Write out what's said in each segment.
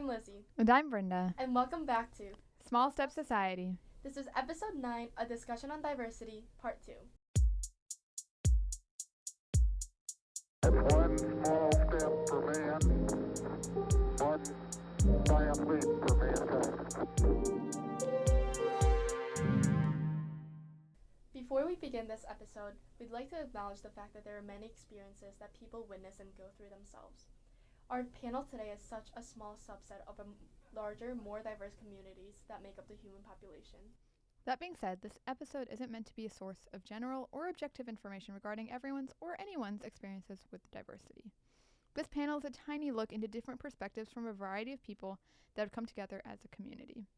I'm Lizzie. And I'm Brenda. And welcome back to Small Step Society. This is episode 9, a discussion on diversity, part 2. It's one small step for man, one giant leap for mankind. Before we begin this episode, we'd like to acknowledge the fact that there are many experiences that people witness and go through themselves. Our panel today is such a small subset of a larger, more diverse communities that make up the human population. That being said, this episode isn't meant to be a source of general or objective information regarding everyone's or anyone's experiences with diversity. This panel is a tiny look into different perspectives from a variety of people that have come together as a community.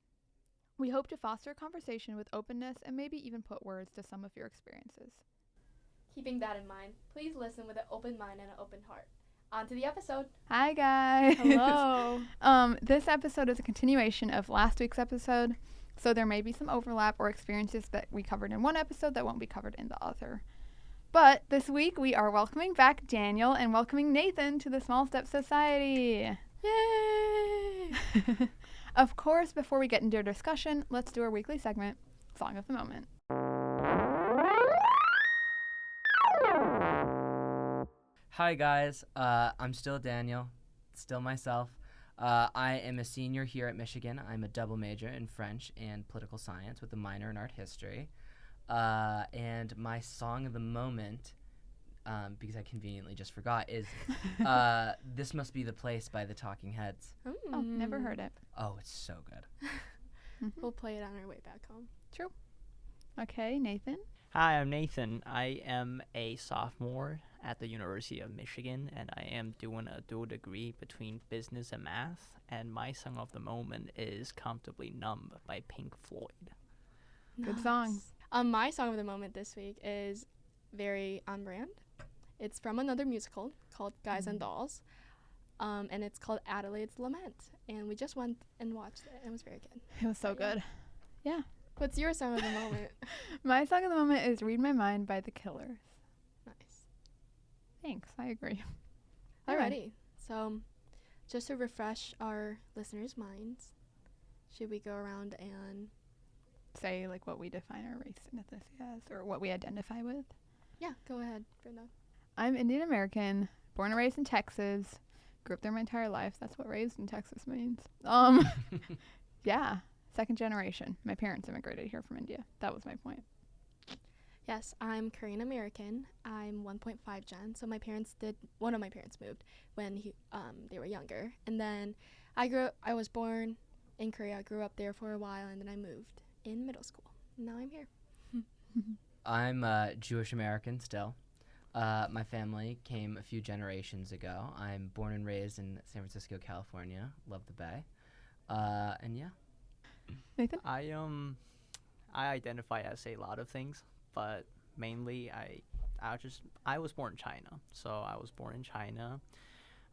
We hope to foster a conversation with openness and maybe even put words to some of your experiences. Keeping that in mind, please listen with an open mind and an open heart. On to the episode. Hi guys. Hello. This episode is a continuation of last week's episode, so there may be some overlap or experiences that we covered in one episode that won't be covered in the other. But this week we are welcoming back Daniel and welcoming Nathan to the Small Step Society. Yay! Of course, before we get into our discussion, let's do our weekly segment, Song of the Moment. Hi guys, I'm still Daniel, still myself. I am a senior here at Michigan. I'm a double major in French and political science with a minor in art history. And my song of the moment, because I conveniently just forgot, is This Must Be the Place by the Talking Heads. Oh, never heard it. Oh, it's so good. We'll play it on our way back home. True. Okay, Nathan. Hi, I'm Nathan. I am a sophomore at the University of Michigan, and I am doing a dual degree between business and math, and my song of the moment is Comfortably Numb by Pink Floyd. Good song. My song of the moment this week is very on brand. It's from another musical called Guys and Dolls, and it's called Adelaide's Lament, and we just went and watched it, and it was very good. It was so good. Yeah. What's your song of the moment? My song of the moment is Read My Mind by The Killers. Nice. Thanks, I agree. Alrighty. So, just to refresh our listeners' minds, should we go around and Say, like, what we define our race and ethnicity as, or what we identify with. yeah, go ahead, Brenda. I'm Indian American, born and raised in Texas, grew up there my entire life. That's what raised in Texas means. Yeah, second generation. My parents immigrated here from India. That was my point. Yes, I'm Korean American. I'm 1.5 gen. So one of my parents moved when they were younger. And then I was born in Korea. I grew up there for a while, and then I moved in middle school. Now I'm here. I'm Jewish American still. My family came a few generations ago. I'm born and raised in San Francisco, California. Love the Bay. And yeah. Nathan? I identify as a lot of things, but mainly I was born in China. So I was born in China.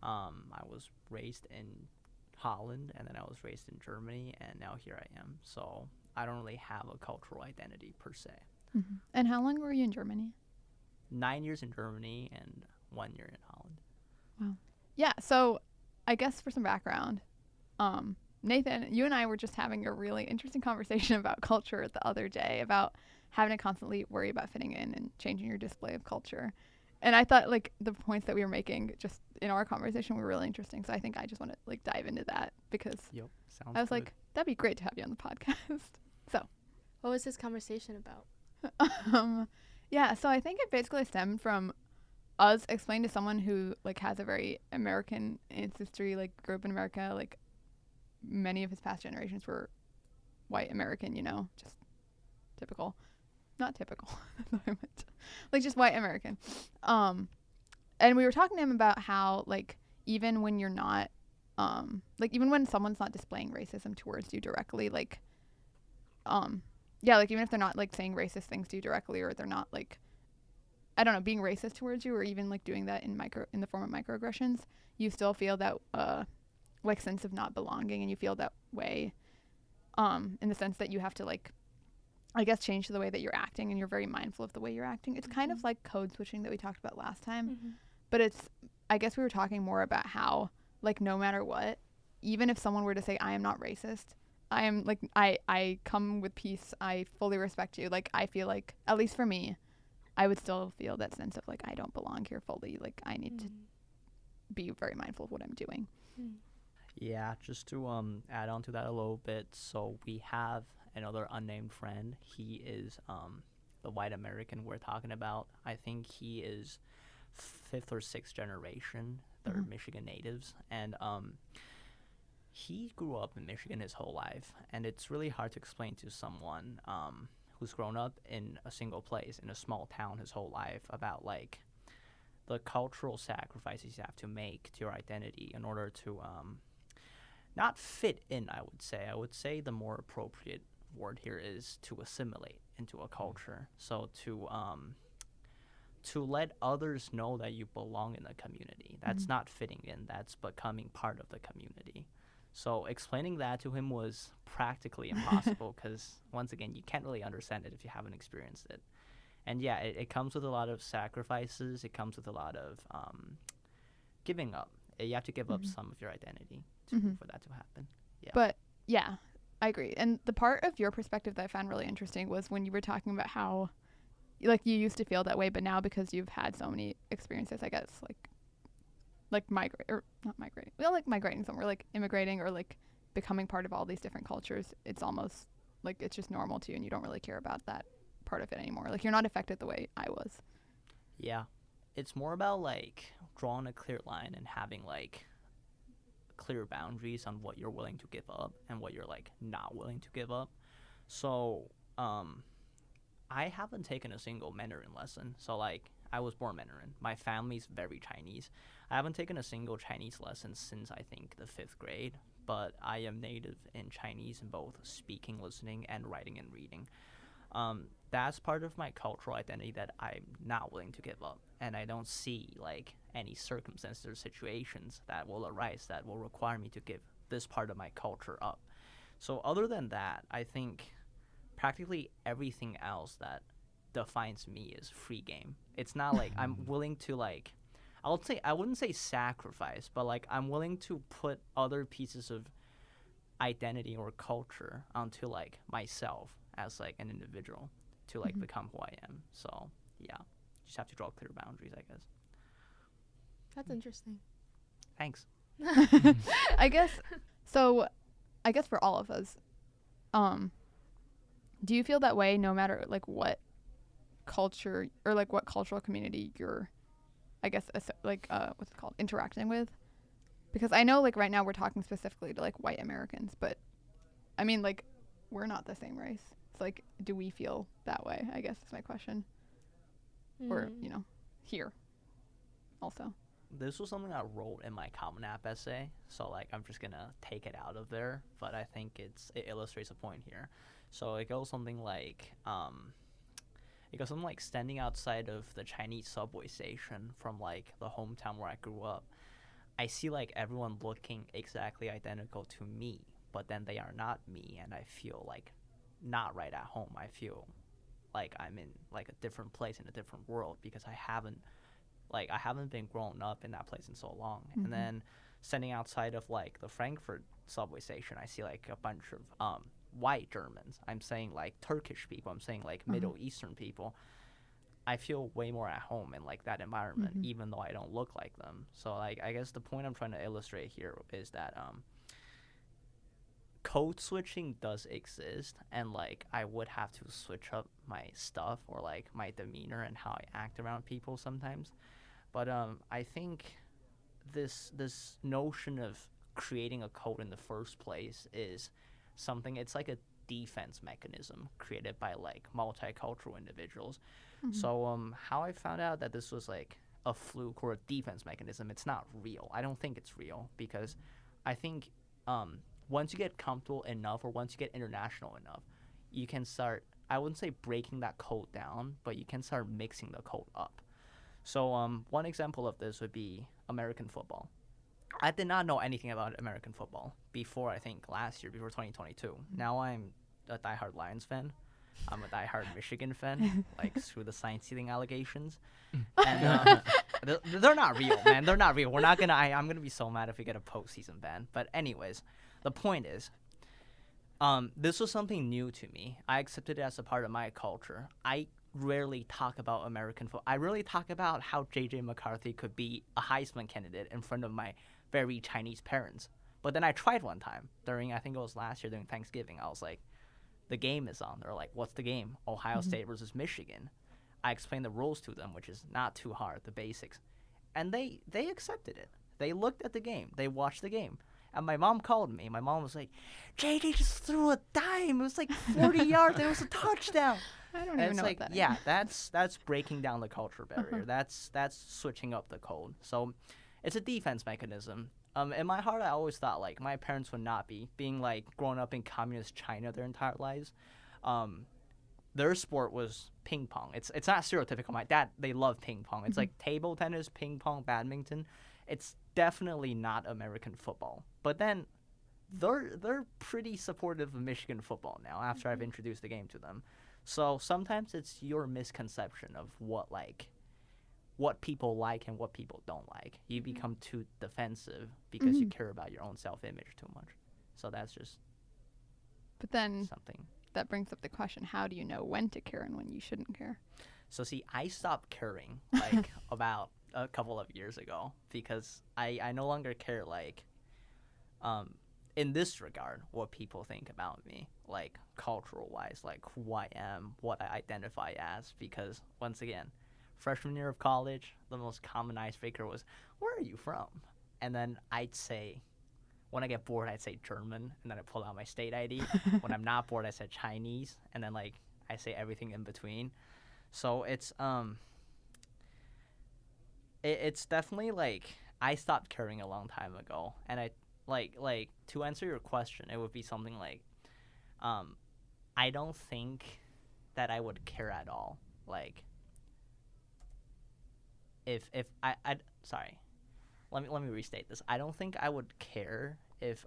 I was raised in Holland, and then I was raised in Germany, and now here I am. So I don't really have a cultural identity per se. Mm-hmm. And how long were you in Germany? 9 years in Germany and 1 year in Holland. Wow. Yeah, so I guess for some background, Nathan, you and I were just having a really interesting conversation about culture the other day, about having to constantly worry about fitting in and changing your display of culture. And I thought, like, the points that we were making just in our conversation were really interesting. So I think I just want to, like, dive into that because Sounds I was good. like, that'd be great to have you on the podcast. So, What was this conversation about? yeah, so I think it basically stemmed from us explaining to someone who, like, has a very American ancestry, like, grew up in America, like, many of his past generations were white American, you know, just typical. Not typical. That's what I meant. Like, just white American. And we were talking to him about how, like, even when you're not, like, even when someone's not displaying racism towards you directly, like, yeah, like, even if they're not, like, saying racist things to you directly, or they're not, like, I don't know, being racist towards you, or even, like, doing that in the form of microaggressions, you still feel that, like, sense of not belonging, and you feel that way, in the sense that you have to, like, I guess change the way that you're acting, and you're very mindful of the way you're acting. It's kind of like code switching that we talked about last time, but I guess we were talking more about how, like, no matter what, even if someone were to say I am not racist, I am like I come with peace, I fully respect you, like I feel like, at least for me, I would still feel that sense of like I don't belong here fully, like I need to be very mindful of what I'm doing. Yeah, just to add on to that a little bit. So we have another unnamed friend. He is the white American we're talking about. I think he is fifth or sixth generation. They're Michigan natives, and he grew up in Michigan his whole life, and it's really hard to explain to someone who's grown up in a single place in a small town his whole life about like the cultural sacrifices you have to make to your identity in order to not fit in. I would say the more appropriate word here is to assimilate into a culture. So to let others know that you belong in the community. That's not fitting in, that's becoming part of the community. So explaining that to him was practically impossible because, once again, you can't really understand it if you haven't experienced it. And yeah, it comes with a lot of sacrifices. It comes with a lot of giving up. You have to give up some of your identity for that to happen. Yeah. But yeah, I agree. And the part of your perspective that I found really interesting was when you were talking about how like you used to feel that way, but now because you've had so many experiences, I guess, like migrate or not migrating, well, like migrating somewhere, like immigrating or like becoming part of all these different cultures, it's almost like it's just normal to you and you don't really care about that part of it anymore. Like you're not affected the way I was. Yeah. It's more about like drawing a clear line and having like clear boundaries on what you're willing to give up and what you're like not willing to give up. So I haven't taken a single Mandarin lesson. So like I was born Mandarin. My family's very Chinese. I haven't taken a single Chinese lesson since I think the 5th grade, but I am native in Chinese in both speaking, listening, and writing and reading. That's part of my cultural identity that I'm not willing to give up, and I don't see like any circumstances or situations that will arise that will require me to give this part of my culture up. So other than that, I think practically everything else that defines me is free game. It's not like I'm willing to like I wouldn't say sacrifice, but like I'm willing to put other pieces of identity or culture onto like myself as like an individual to like become who I am. So yeah, just have to draw clear boundaries, I guess. That's interesting. Thanks. I guess so. I guess for all of us, do you feel that way no matter like what culture or like what cultural community you're, I guess, what's it called, interacting with? Because I know like right now we're talking specifically to like white Americans, but I mean like we're not the same race. It's like, do we feel that way? I guess is my question. Or here also. This was something I wrote in my Common App essay, so like I'm just gonna take it out of there, but I think it illustrates a point here. So it goes something like standing outside of the Chinese subway station from like the hometown where I grew up. I see like everyone looking exactly identical to me, but then they are not me, and I feel like not right at home. I feel like I'm in like a different place in a different world because I haven't been grown up in that place in so long. And then standing outside of like the Frankfurt subway station, I see like a bunch of white Germans. I'm saying like Turkish people. I'm saying like Middle Eastern people. I feel way more at home in like that environment, even though I don't look like them. So like I guess the point I'm trying to illustrate here is that code switching does exist, and like I would have to switch up my stuff or like my demeanor and how I act around people sometimes. But I think this notion of creating a code in the first place is something. It's like a defense mechanism created by like multicultural individuals. So how I found out that this was like a fluke or a defense mechanism, it's not real. I don't think it's real because I think once you get comfortable enough or once you get international enough, you can start, I wouldn't say breaking that code down, but you can start mixing the code up. So one example of this would be American football. I did not know anything about American football before, I think last year, before 2022. Now I'm a diehard Lions fan. I'm a diehard Michigan fan, like through the sign stealing allegations, and they're not real, man. They're not real. We're not gonna. I'm gonna be so mad if we get a postseason ban. But anyways, the point is, this was something new to me. I accepted it as a part of my culture. I rarely talk about American football. I rarely talk about how J.J. McCarthy could be a Heisman candidate in front of my very Chinese parents. But then I tried one time during, I think it was last year during Thanksgiving. I was like, the game is on. They're like, what's the game? Ohio State versus Michigan. I explained the rules to them, which is not too hard, the basics. And they accepted it. They looked at the game. They watched the game. And my mom called me. My mom was like, JJ just threw a dime. It was like 40 yards. And it was a touchdown. I don't And even it's know like, what that yeah, is. that's breaking down the culture barrier. That's switching up the code. So it's a defense mechanism. In my heart, I always thought like my parents would not be being like growing up in communist China their entire lives. Their sport was ping pong. It's not stereotypical. My dad, they love ping pong. It's like table tennis, ping pong, badminton. It's definitely not American football. But then they're pretty supportive of Michigan football now after I've introduced the game to them. So sometimes it's your misconception of what people like and what people don't like. You become too defensive because you care about your own self-image too much. So that's just But then something. that brings up the question, how do you know when to care and when you shouldn't care? So see, I stopped caring like about a couple of years ago because I no longer care like in this regard what people think about me, like cultural wise, like who I am, what I identify as, because once again, freshman year of college, the most common icebreaker was, where are you from? And then I'd say, when I get bored, I'd say German, and then I pull out my state ID. When I'm not bored, I say Chinese, and then like I say everything in between. So it's definitely like I stopped caring a long time ago, and I like to answer your question, it would be something like, I don't think that I would care at all, like if I sorry, let me restate this. I don't think I would care if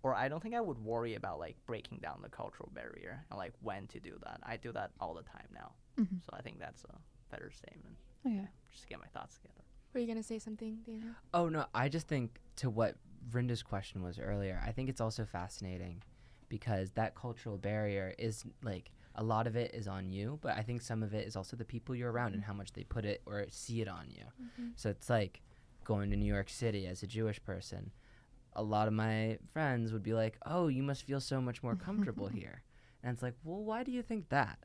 or I don't think I would worry about like breaking down the cultural barrier and like when to do that. I do that all the time now. So I think that's a better statement. Okay. Just to get my thoughts together. Were you gonna say something, Daniel? Oh no, I just think to what Vrinda's question was earlier, I think it's also fascinating because that cultural barrier is like a lot of it is on you, but I think some of it is also the people you're around and how much they put it or see it on you. So it's like going to New York City as a Jewish person. A lot of my friends would be like, oh, you must feel so much more comfortable here. And it's like, well, why do you think that?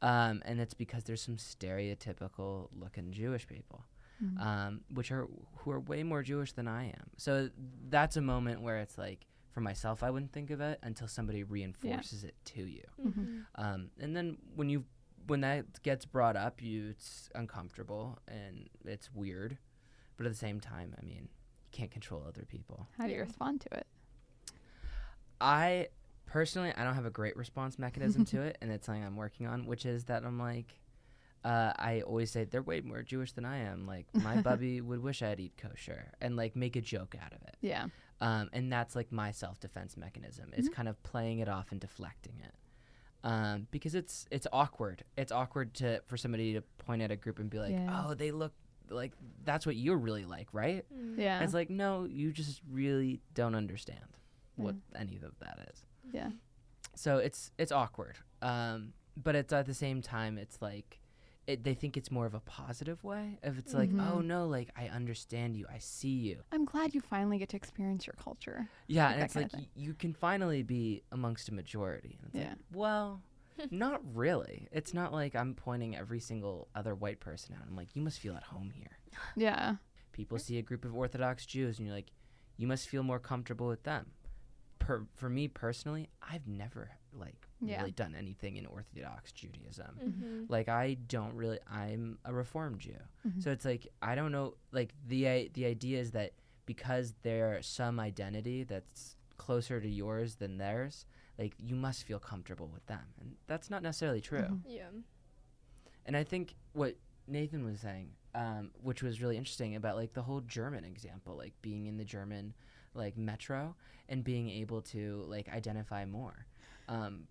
And it's because there's some stereotypical looking Jewish people, who are way more Jewish than I am. So that's a moment where it's like, for myself, I wouldn't think of it until somebody reinforces it to you. And then when that gets brought up, it's uncomfortable and it's weird. But at the same time, I mean, you can't control other people. How do you respond to it? I personally, I don't have a great response mechanism to it, and it's something I'm working on, which is that I'm like, I always say they're way more Jewish than I am. Like, my bubby would wish I'd eat kosher, and like make a joke out of it. Yeah. And that's like my self-defense mechanism. It's kind of playing it off and deflecting it, because it's awkward. It's awkward for somebody to point at a group and be like, oh, they look like that's what you're really like, right? Yeah. And it's like, no, you just really don't understand what any of that is. Yeah. So it's awkward, but it's at the same time, it's like they think it's more of a positive way. If it's like, oh no, like I understand you, I see you. I'm glad you finally get to experience your culture. Yeah, Like and that it's kind like of thing. you can finally be amongst a majority. And it's Yeah. like, well, not really. It's not like I'm pointing every single other white person out. I'm like, you must feel at home here. Yeah. People see a group of Orthodox Jews, and you're like, you must feel more comfortable with them. For me personally, I've never really done anything in Orthodox Judaism. Like I'm a Reform Jew. So it's like, I don't know, like the idea is that because there's some identity that's closer to yours than theirs, like you must feel comfortable with them. And that's not necessarily true. Yeah. And I think what Nathan was saying, which was really interesting about like the whole German example, like being in the German like metro and being able to like identify more.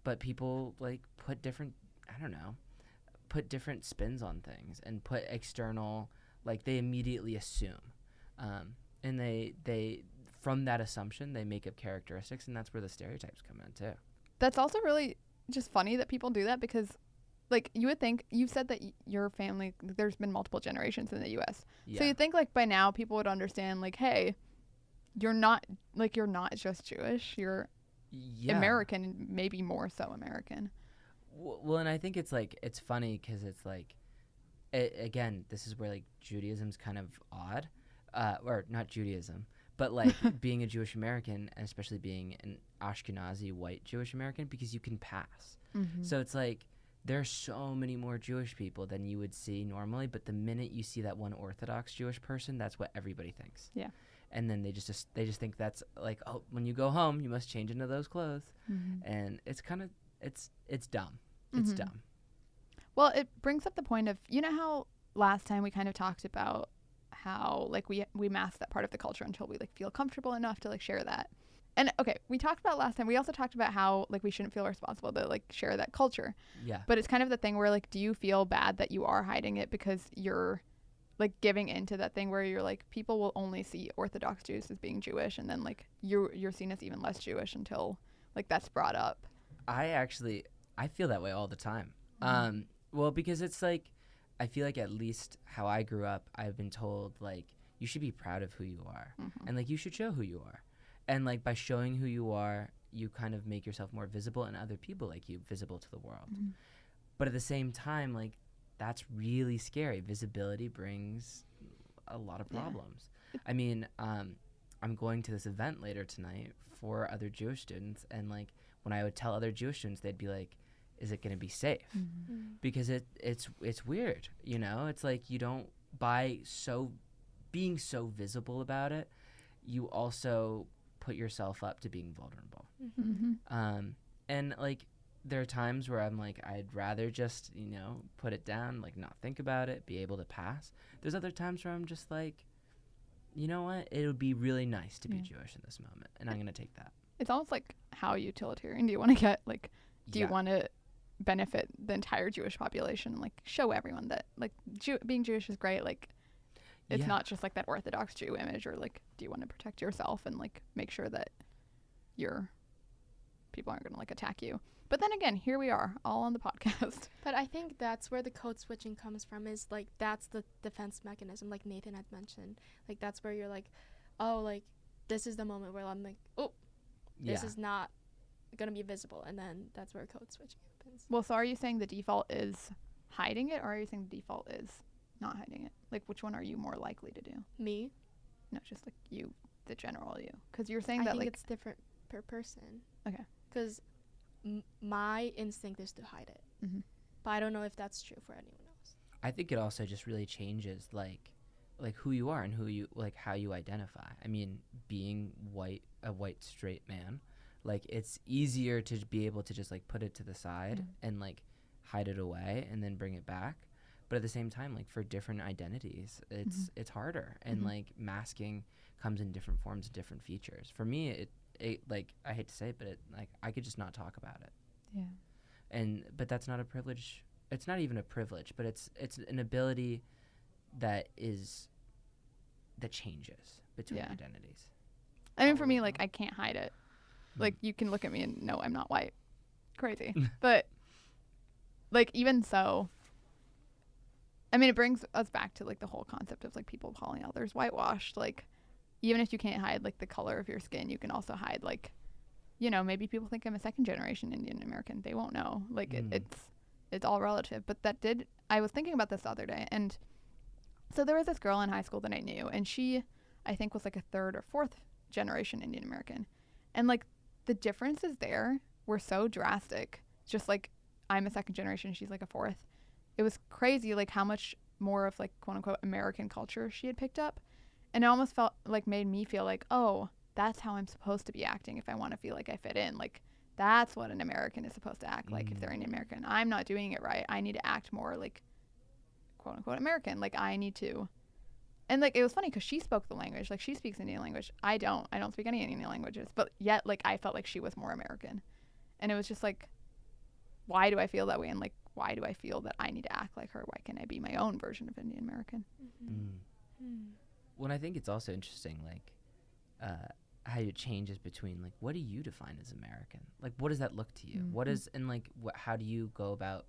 But people like put different, I don't know, put different spins on things and put external, like they immediately assume, and they from that assumption they make up characteristics, and that's where the stereotypes come in too. That's also really just funny that people do that because, like, you would think, you said that your family, there's been multiple generations in the U.S. Yeah. So you think, like, by now people would understand, like, hey, you're not just Jewish, you're Yeah. American, and maybe more so American. Well, and I think it's like it's funny because it's like, again, this is where like Judaism's kind of odd, or not Judaism, but like being a Jewish American, and especially being an Ashkenazi white Jewish American, because you can pass. Mm-hmm. So it's like there are so many more Jewish people than you would see normally, but the minute you see that one Orthodox Jewish person, that's what everybody thinks. Yeah. And then they just think that's like, oh, when you go home, you must change into those clothes, Mm-hmm. and it's kind of it's dumb. It's Mhm. dumb. Well, it brings up the point of, you know how last time we kind of talked about how like we mask that part of the culture until we like feel comfortable enough to like share that. And okay, we talked about last time. We also talked about how like we shouldn't feel responsible to like share that culture. Yeah. But it's kind of the thing where like, do you feel bad that you are hiding it because you're like giving into that thing where you're like, people will only see Orthodox Jews as being Jewish, and then like you're seen as even less Jewish until like that's brought up. I feel that way all the time. Mhm. Well, because it's like, I feel like at least how I grew up, I've been told like you should be proud of who you are, Mhm. and like you should show who you are, and like by showing who you are, you kind of make yourself more visible, and other people like you visible to the world. Mhm. But at the same time, like that's really scary. Visibility brings a lot of Yeah. problems. I mean, I'm going to this event later tonight for other Jewish students, and like when I would tell other Jewish students, they'd be like, is it going to be safe? Mhm. Mm. Because it's weird, you know? It's like you don't, by being so visible about it, you also put yourself up to being vulnerable. Mm-hmm. Mhm. And like there are times where I'm like, I'd rather just, you know, put it down, like not think about it, be able to pass. There's other times where I'm just like, you know what? It would be really nice to be Yeah. Jewish in this moment, and I'm going to take that. It's almost like, how utilitarian do you want to get? Like, do you Yeah. want to benefit the entire Jewish population and like show everyone that like being Jewish is great? Like, it's Yeah. not just like that Orthodox Jew image, or like, do you want to protect yourself and like make sure that your people aren't going to like attack you? But then again, here we are all on the podcast. But I think that's where the code switching comes from, is like that's the defense mechanism, like Nathan had mentioned. Like that's where you're like, oh, like this is the moment where I'm like, oh, this Yeah. is not gonna be visible, and then that's where code switching happens. Well, so are you saying the default is hiding it, or are you saying the default is not hiding it? Like, which one are you more likely to do? Me, No, just like you, the general you. Because you're saying I that think like, it's different per person. Okay. Because my instinct is to hide it, Mhm. but I don't know if that's true for anyone else. I think it also just really changes like who you are and who you like, how you identify. I mean, being a white straight man, like it's easier to be able to just like put it to the side Mhm. and like hide it away and then bring it back. But at the same time, like for different identities, it's harder, and Mhm. like masking comes in different forms and different features. For me, it like, I hate to say it, but it like I could just not talk about it. yeah. But that's not a privilege. It's not even a privilege, but it's an ability that changes between Yeah. identities. I mean, for all me, over. like, I can't hide it. Mm. Like, you can look at me and know I'm not white. Crazy. But, like, even so, I mean, it brings us back to, like, the whole concept of, like, people calling others whitewashed. Like, even if you can't hide, like, the color of your skin, you can also hide, like, you know, maybe people think I'm a second generation Indian American. They won't know. Like, Mm. it's all relative. But I was thinking about this the other day, and so there was this girl in high school that I knew, and she, I think, was like a third or fourth generation Indian American. And like the differences there were so drastic. Just like I'm a second generation, she's like a fourth. It was crazy like how much more of like quote unquote American culture she had picked up. And it almost felt like made me feel like, oh, that's how I'm supposed to be acting if I want to feel like I fit in. Like that's what an American is supposed to act like if they're Indian American. I'm not doing it right. I need to act more like quote unquote American. Like I need to. And like it was funny because she spoke the language. Like she speaks Indian language. I don't speak any Indian languages. But yet like I felt like she was more American. And it was just like, why do I feel that way? And like, why do I feel that I need to act like her? Why can't I be my own version of Indian American? Well, I think it's also interesting, like, how it changes between, like, what do you define as American? Like, what does that look to you? What is, and like, how do you go about,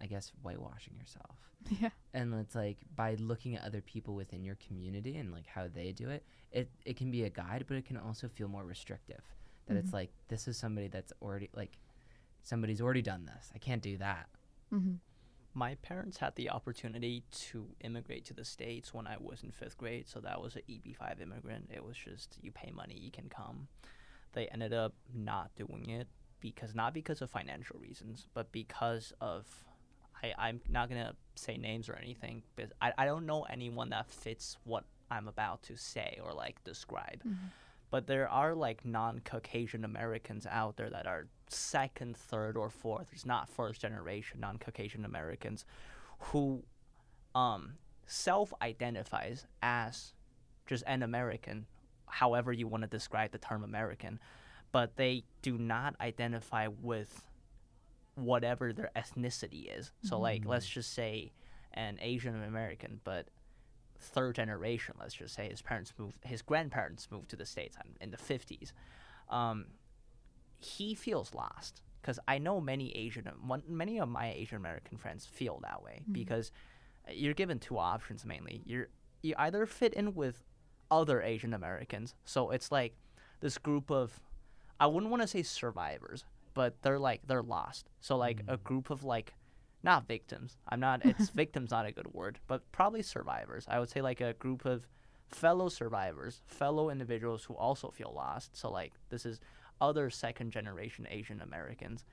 I guess, whitewashing yourself? Yeah. And it's like, by looking at other people within your community and like how they do it, it can be a guide, but it can also feel more restrictive. That it's like, this is somebody that's already, like, somebody's already done this. I can't do that. My parents had the opportunity to immigrate to the States when I was in 5th grade, so that was an EB-5 immigrant. It was just, you pay money, you can come. They ended up not doing it not because of financial reasons, but because of, I'm not going to say names or anything, but I don't know anyone that fits what I'm about to say or like describe. But there are like non-Caucasian Americans out there that are 2nd, 3rd, or 4th. It's not 1st generation non-Caucasian Americans who self-identifies as just an American, however you want to describe the term American, but they do not identify with whatever their ethnicity is. So like, let's just say an Asian American, but 3rd generation, let's just say his grandparents moved to the States in the 50s. He feels lost because I know many of my Asian American friends feel that way because you're given 2 options mainly. You either fit in with other Asian Americans, so it's like this group of, I wouldn't want to say survivors, but they're lost. So like a group of like, not victims. Victims not a good word, but probably survivors. I would say like a group of fellow survivors, fellow individuals who also feel lost. So like, this is other 2nd generation Asian Americans.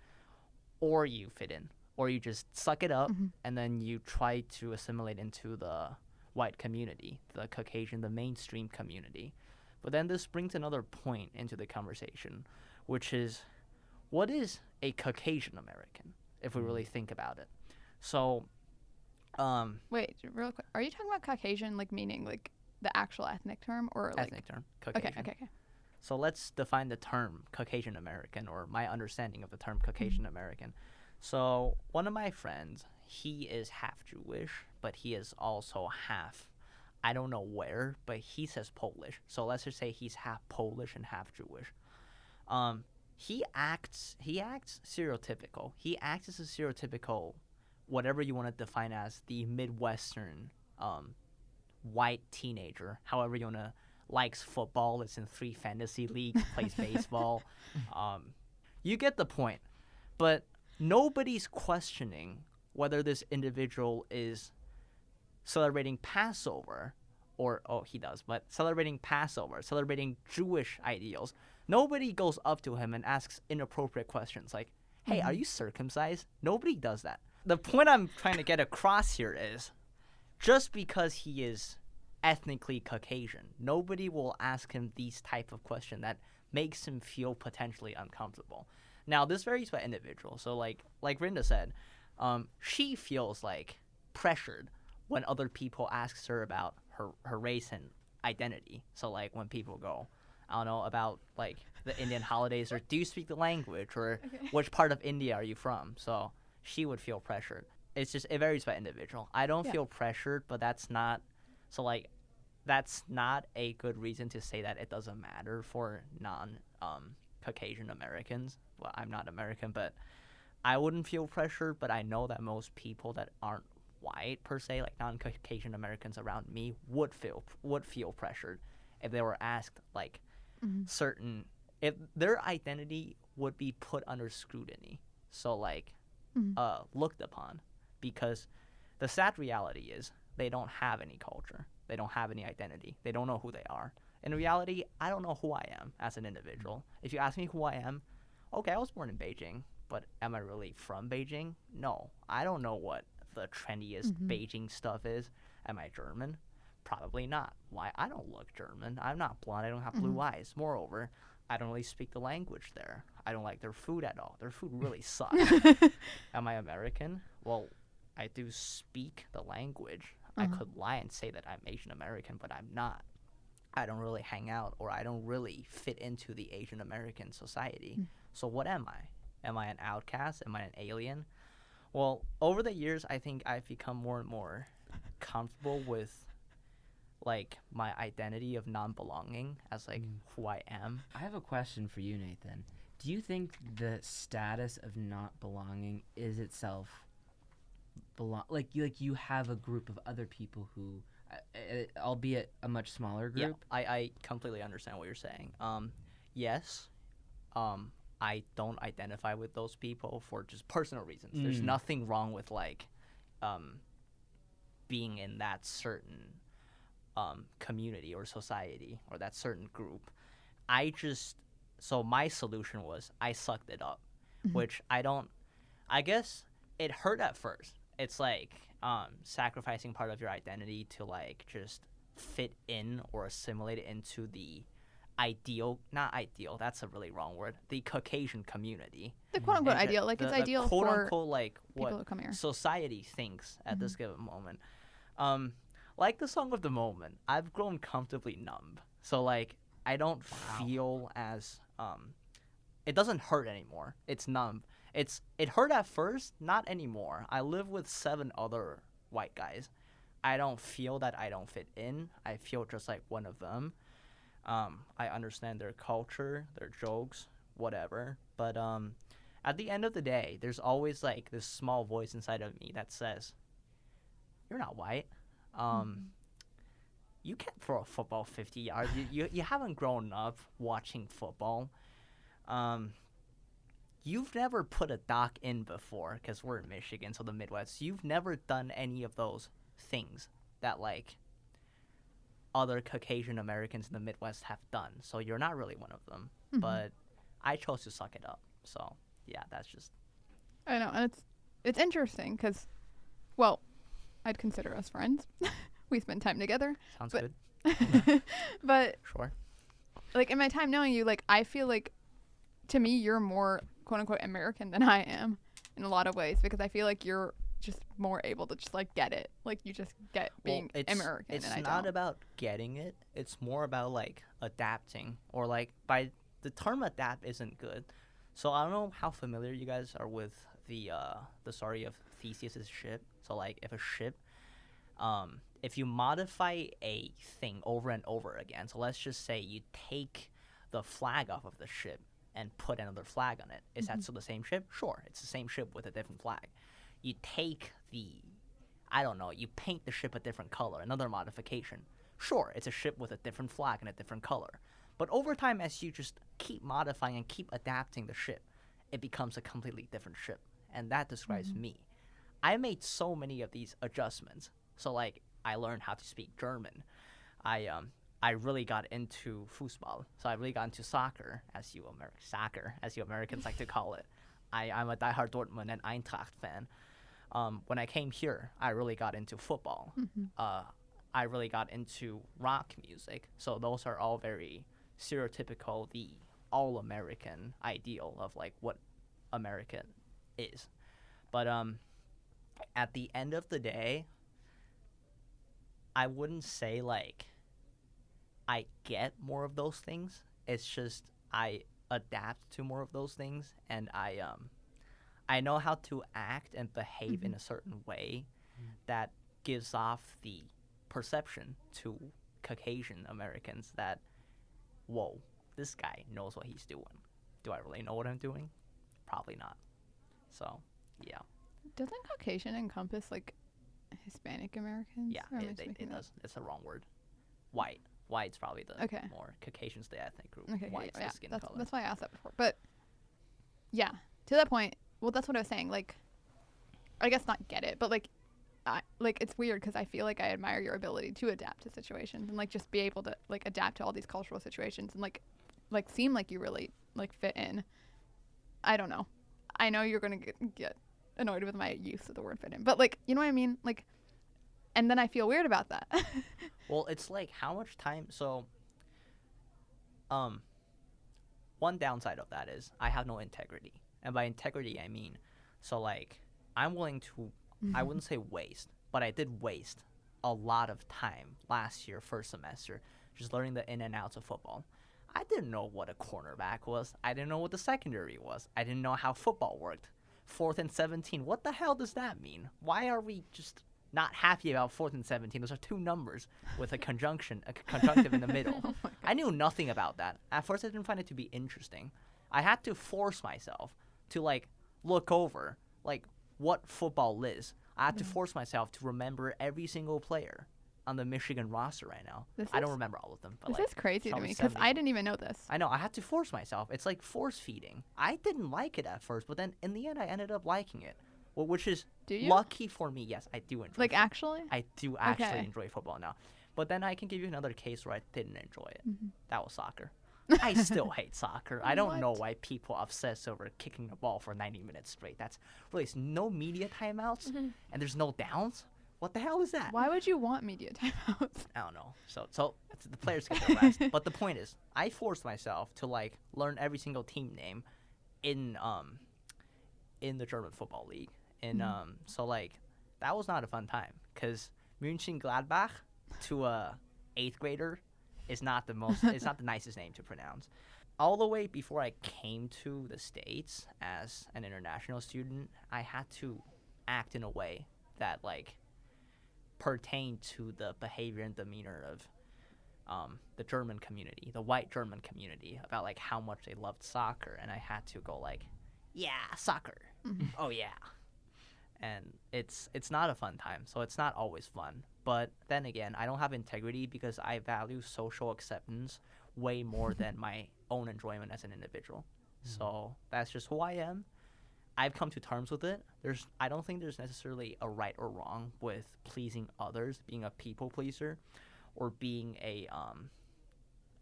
Or you fit in, or you just suck it up and then you try to assimilate into the white community, the Caucasian, the mainstream community. But then this brings another point into the conversation, which is, what is a Caucasian American, if we really think about it? So, Wait, real quick. Are you talking about Caucasian, like meaning like the actual ethnic term, or like ethnic term, Caucasian. Okay. So let's define the term Caucasian American, or my understanding of the term Caucasian American. So one of my friends, he is half Jewish, but he is also half, I don't know where, but he says Polish. So let's just say he's half Polish and half Jewish. He acts stereotypical. He acts as a stereotypical, whatever you want to define as, the Midwestern white teenager, however you want to, likes football, is in 3 fantasy leagues, plays baseball. You get the point. But nobody's questioning whether this individual is celebrating Passover, or, he does, but celebrating Passover, celebrating Jewish ideals. Nobody goes up to him and asks inappropriate questions like, hey, are you circumcised? Nobody does that. The point I'm trying to get across here is, just because he is ethnically Caucasian, nobody will ask him these type of questions that makes him feel potentially uncomfortable. Now, this varies by individual. So like Rinda said, she feels like pressured when other people ask her about her race and identity. So like when people go, I don't know, about like the Indian holidays, or do you speak the language, or which part of India are you from? So she would feel pressured. It's just, it varies by individual. I don't feel pressured, but that's not a good reason to say that it doesn't matter for Caucasian Americans. Well, I'm not American, but I wouldn't feel pressured, but I know that most people that aren't white per se, like non-Caucasian Americans around me, would feel pressured if they were asked like certain, if their identity would be put under scrutiny. So like looked upon, because the sad reality is they don't have any culture. They don't have any identity. They don't know who they are. In reality, I don't know who I am as an individual. If you ask me who I am, okay, I was born in Beijing, but am I really from Beijing? No. I don't know what the trendiest Beijing stuff is. Am I German? Probably not. Why? I don't look German. I'm not blonde. I don't have blue eyes. Moreover, I don't really speak the language there. I don't like their food at all. Their food really sucks. Am I American? Well, I do speak the language. I could lie and say that I'm Asian American, but I'm not. I don't really hang out, or I don't really fit into the Asian American society. So what am I? Am I an outcast? Am I an alien? Well, over the years, I think I've become more and more comfortable with like my identity of non-belonging as like who I am. I have a question for you, Nathan. Do you think the status of not belonging is itself like you have a group of other people who, albeit a much smaller Yeah, group? I completely understand what you're saying. Yes, I don't identify with those people for just personal reasons. There's nothing wrong with like being in that certain community or society or that certain group. So my solution was I sucked it up, which I guess it hurt at first. It's like sacrificing part of your identity to like just fit in or assimilate it into the not ideal, that's a really wrong word, the Caucasian community. The quote unquote And ideal, like it's the ideal quote for unquote like people what who come here. society thinks at this given moment. Like the song of the moment, I've grown comfortably numb. So like I don't feel as it doesn't hurt anymore. It's numb. It hurt at first, not anymore. I live with 7 other white guys. I don't feel that I don't fit in. I feel just like one of them. I understand their culture, their jokes, whatever. But at the end of the day, there's always like this small voice inside of me that says, "You're not white. You can't throw a football 50 yards. You haven't grown up watching football. You've never put a dock in before because we're in Michigan, so the Midwest. You've never done any of those things that like other Caucasian Americans in the Midwest have done. So you're not really one of them." But I chose to suck it up. So yeah, that's just. I know, and it's interesting because, well, I'd consider us friends. We spend time together. Sounds but, good. But Sure. like in my time knowing you, like I feel like to me you're more quote unquote American than I am in a lot of ways because I feel like you're just more able to just like get it. Like you just get being American. It's and I not don't. about getting it. It's more about like adapting or like by the term adapt isn't good. So I don't know how familiar you guys are with the story of Theseus's ship. So like if a ship if you modify a thing over and over again, so let's just say you take the flag off of the ship and put another flag on it. Is that still the same ship? Sure, it's the same ship with a different flag. You take I don't know, you paint the ship a different color, another modification. Sure, it's a ship with a different flag and a different color. But over time, as you just keep modifying and keep adapting the ship, it becomes a completely different ship. And that describes me. I made so many of these adjustments. So like I learned how to speak German. I really got into football. So I really got into soccer, as you Americans like to call it. I'm a diehard Dortmund and Eintracht fan. When I came here, I really got into football. I really got into rock music. So those are all very stereotypical, the all-American ideal of like what American is. But at the end of the day, I wouldn't say like I get more of those things. It's just I adapt to more of those things, and I know how to act and behave in a certain way that gives off the perception to Caucasian Americans that, whoa, this guy knows what he's doing. Do I really know what I'm doing? Probably not. So, yeah. Doesn't Caucasian encompass like Hispanic Americans? Yeah, Or am I it just making that does. It's a wrong word. White. White's probably the Okay. more Caucasian's the ethnic group. Okay, White's yeah, the skin that's, color. that's why I asked that before. But yeah, to that point, well, that's what I was saying. Like, I guess not get it, but like it's weird because I feel like I admire your ability to adapt to situations and like just be able to like adapt to all these cultural situations and like seem like you really like fit in. I don't know. I know you're gonna get annoyed with my use of the word fit in, but like you know what I mean. Like, and then I feel weird about that. Well, it's like how much time. So, one downside of that is I have no integrity, and by integrity I mean, so like I'm willing to. I wouldn't say waste, but I did waste a lot of time last year, first semester, just learning the in and outs of football. I didn't know what a cornerback was. I didn't know what the secondary was. I didn't know how football worked. 4th and 17. What the hell does that mean? Why are we just not happy about 4th and 17? Those are two numbers with a conjunctive in the middle. Oh my I knew nothing about that. At first, I didn't find it to be interesting. I had to force myself to like look over like what football is. I had to force myself to remember every single player on the Michigan roster right now. I don't remember all of them, but This like is crazy to probably me because 70. I didn't even know this. I know. I had to force myself. It's like force feeding. I didn't like it at first, but then in the end, I ended up liking it. Well, which is Do you? lucky for me. Yes, I do enjoy. Like football. actually? I do actually Okay. enjoy football now. But then I can give you another case where I didn't enjoy it. Mhm. That was soccer. I still hate soccer. I don't know What? why people obsess over kicking the ball for 90 minutes straight. That's really no media timeouts and there's no downs. What the hell is that? Why would you want media timeouts? I don't know. So the players get their rest. But the point is, I forced myself to like learn every single team name in the German football league. And so like that was not a fun time because Mönchengladbach to a 8th grader is not the most. It's not the nicest name to pronounce. All the way before I came to the States as an international student, I had to act in a way that like pertained to the behavior and demeanor of the German community, the white German community, about like how much they loved soccer, and I had to go like, yeah, soccer, oh yeah, and it's not a fun time, so it's not always fun. But then again, I don't have integrity because I value social acceptance way more than my own enjoyment as an individual. So that's just who I am. I've come to terms with it. I don't think there's necessarily a right or wrong with pleasing others, being a people pleaser, or being a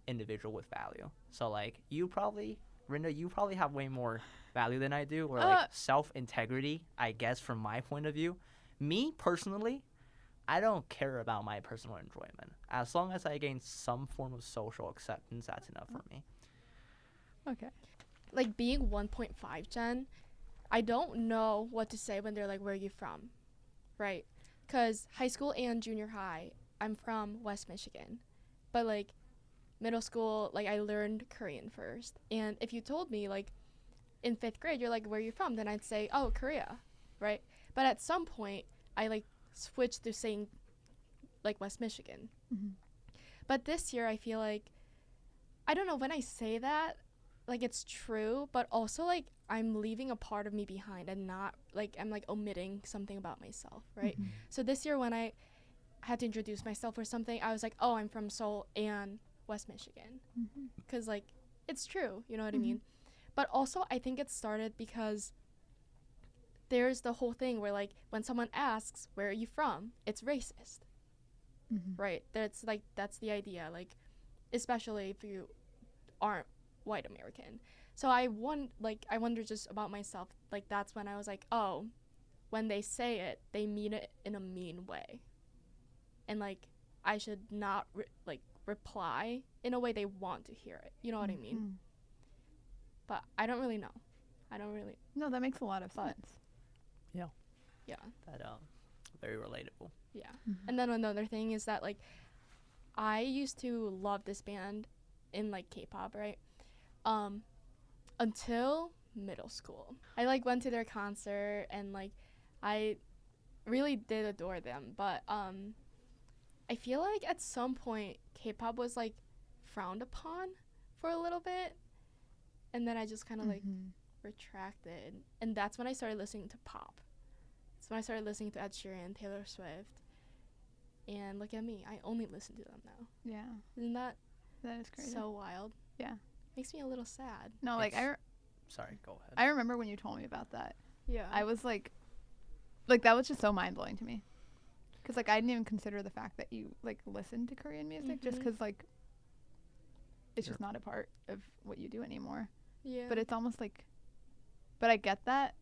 individual with value. So like Rinda, you probably have way more value than I do, or like self-integrity, I guess, from my point of view. Me personally, I don't care about my personal enjoyment. As long as I gain some form of social acceptance, that's enough for me. Okay. Like being 1.5 gen, I don't know what to say when they're like, where are you from? Right? Because high school and junior high, I'm from West Michigan. But like middle school, like I learned Korean first. And if you told me like in 5th grade, you're like, where are you from? Then I'd say, oh, Korea. Right? But at some point, I like switched to saying like West Michigan. Mhm. But this year, I feel like, I don't know, when I say that, like it's true, but also like I'm leaving a part of me behind and not like I'm like omitting something about myself, right? Mhm. So this year when I had to introduce myself or something, I was like, oh, I'm from Seoul and West Michigan, Mhm. because like it's true, you know what I Mhm. mean? But also I think it started because there's the whole thing where like when someone asks, where are you from, it's racist, Mhm. right? That's like that's the idea, like especially if you aren't white American. So I wonder just about myself, like that's when I was like, oh, when they say it, they mean it in a mean way, and like I should not reply in a way they want to hear it, you know what I mean? Mhm. But I don't really know. I don't really. No, that makes a lot of sense. Yeah. That very relatable. Yeah. Mhm. And then another thing is that like I used to love this band in like K-pop, right? Until middle school. I like went to their concert and like I really did adore them, but I feel like at some point K-pop was like frowned upon for a little bit, and then I just kind of like Mhm. retracted, and that's when I started listening to pop. That's when I started listening to Ed Sheeran, Taylor Swift, and look at me, I only listen to them now. Yeah, Isn't that that is crazy. so wild? Yeah. Makes me a little sad. No, like It's- Sorry, go ahead. I remember when you told me about that. Yeah. I was like that was just so mind blowing to me, because like I didn't even consider the fact that you like listen to Korean music just Mhm. because like it's Sure. just not a part of what you do anymore. Yeah. But it's almost like, but I get that,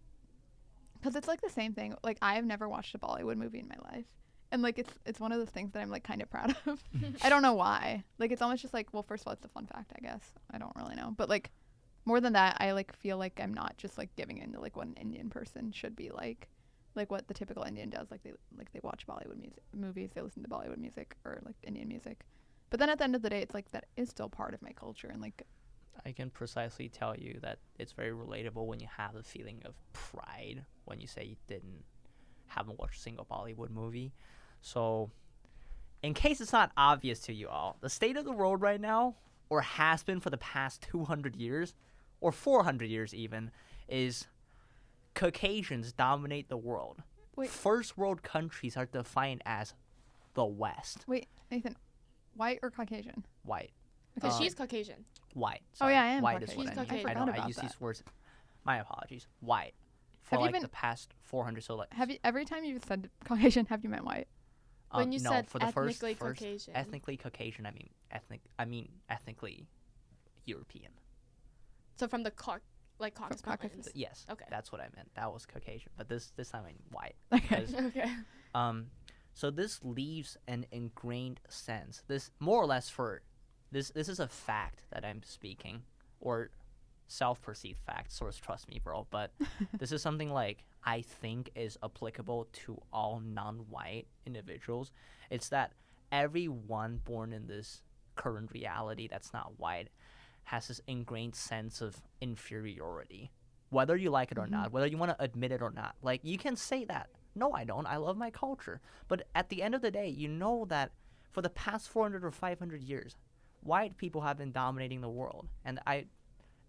because it's like the same thing. Like I've never watched a Bollywood movie in my life, and like it's one of those things that I'm like kind of proud of. I don't know why. Like it's almost just like, well, first of all, it's a fun fact, I guess. I don't really know, but like more than that, I like feel like I'm not just like giving into like what an Indian person should be like what the typical Indian does. Like they watch Bollywood movies, they listen to Bollywood music or like Indian music, But then at the end of the day, it's like that is still part of my culture, and like I can precisely tell you that it's very relatable when you have the feeling of pride when you say you haven't watched a single Bollywood movie. So, in case it's not obvious to you all, the state of the world right now, or has been for the past 200 years, or 400 years even, is Caucasians dominate the world. Wait. First world countries are defined as the West. wait, Nathan, white or Caucasian? White. Because Um, she's Caucasian. White. Oh, Sorry. yeah, I am White is Caucasian. what I She's mean. I Caucasian. know forgot I about use these that. words. My apologies. White. For Have you like been- the past 400, so like Have you every time you've said Caucasian, have you meant white? When you no, said for the ethnically first Caucasian. ethnically Caucasian, I mean ethnically European. So from the Caucasus Caucasus. Mountains. Yes. Okay. That's what I meant. That was Caucasian, but this time I mean white. Okay. Because, Okay. so this leaves an ingrained sense. This more or less for this is a fact that I'm speaking, or self-perceived fact. Source, trust me, bro. But this is something like I think is applicable to all non-white individuals. It's that everyone born in this current reality that's not white has this ingrained sense of inferiority, whether you like it or not, whether you want to admit it or not. Like, you can say that, no, I don't, I love my culture, but at the end of the day, you know that for the past 400 or 500 years, white people have been dominating the world, and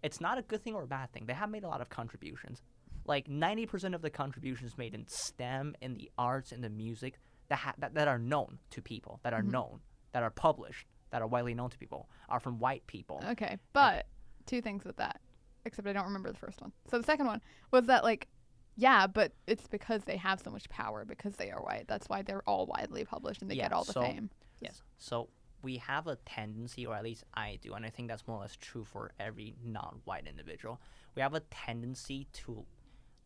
it's not a good thing or a bad thing. They have made a lot of contributions. Like 90% of the contributions made in STEM, in the arts, in the music that are known to people, that are known, that are published, that are widely known to people, are from white people. Okay, but two things with that, except I don't remember the first one. So the second one was that, like, yeah, but it's because they have so much power because they are white. That's why they're all widely published and they Yeah, get all the so- fame. Yes. So we have a tendency, or at least I do, and I think that's more or less true for every non-white individual. We have a tendency to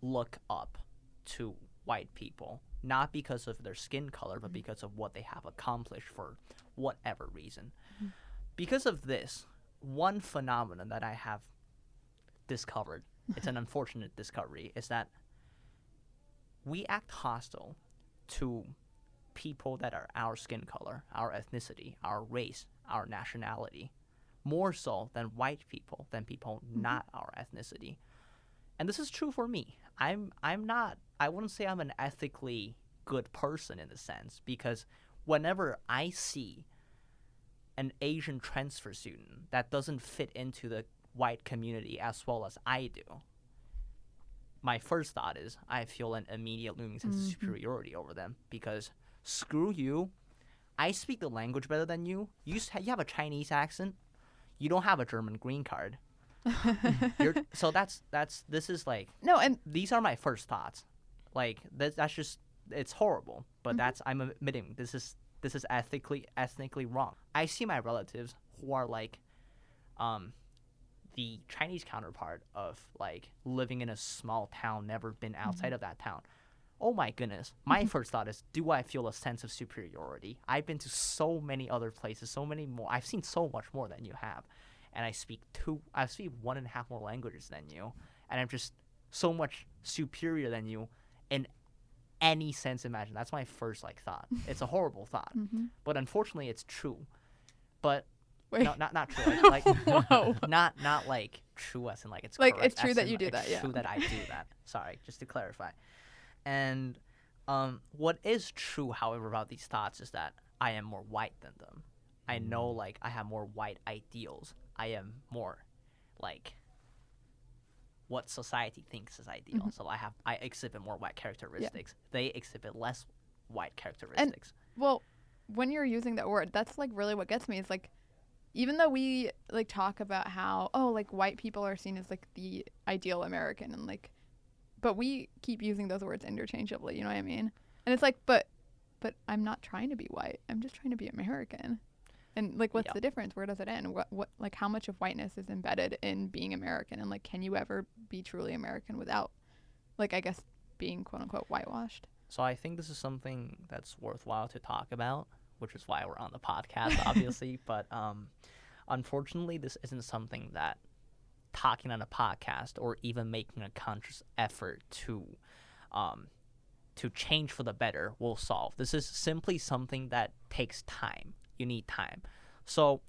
look up to white people, not because of their skin color, but because of what they have accomplished for whatever reason. Because of this, one phenomenon that I have discovered, it's an unfortunate discovery, is that we act hostile to people that are our skin color, our ethnicity, our race, our nationality, more so than white people, than people not our ethnicity. And this is true for me. I'm not, I wouldn't say I'm an ethically good person in a sense, because whenever I see an Asian transfer student that doesn't fit into the white community as well as I do, my first thought is I feel an immediate looming sense of superiority over them, because screw you, I speak the language better than you. You have a Chinese accent. You don't have a German green card. So this is like, No, and these are my first thoughts. Like that's just, it's horrible. But I'm admitting this is ethnically wrong. I see my relatives who are like, the Chinese counterpart of like living in a small town, never been outside of that town. Oh my goodness. My first thought is, do I feel a sense of superiority? I've been to so many other places, so many more. I've seen so much more than you have. And I speak 1.5 more languages than you. And I'm just so much superior than you in any sense imagined. That's my first like thought. It's a horrible thought. But unfortunately it's true. But wait, no, not true. Like Whoa. not like true as in like it's Like, correct, it's true as that in, you do it's that, yeah. true that I do that. Sorry, just to clarify. And what is true, however, about these thoughts is that I am more white than them. I know, like, I have more white ideals. I am more like what society thinks is ideal. So I exhibit more white characteristics. They exhibit less white characteristics. well, when you're using that word, that's like really what gets me is like, even though we like talk about how, oh, like white people are seen as like the ideal American and like, but we keep using those words interchangeably, you know what I mean? And it's like, but I'm not trying to be white. I'm just trying to be American. And like, what's Yeah. the difference? Where does it end? What like how much of whiteness is embedded in being American? And like, can you ever be truly American without, like, I guess being quote unquote whitewashed? So I think this is something that's worthwhile to talk about, which is why we're on the podcast, obviously. But unfortunately, this isn't something that talking on a podcast or even making a conscious effort to change for the better will solve. This is simply something that takes time. You need time. So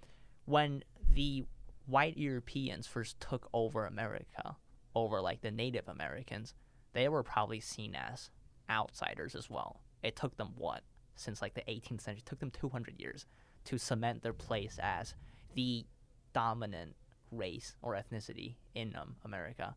when the white Europeans first took over America, over like the Native Americans, they were probably seen as outsiders as well. It took them what? Since like the 18th century, it took them 200 years to cement their place as the dominant race or ethnicity in America.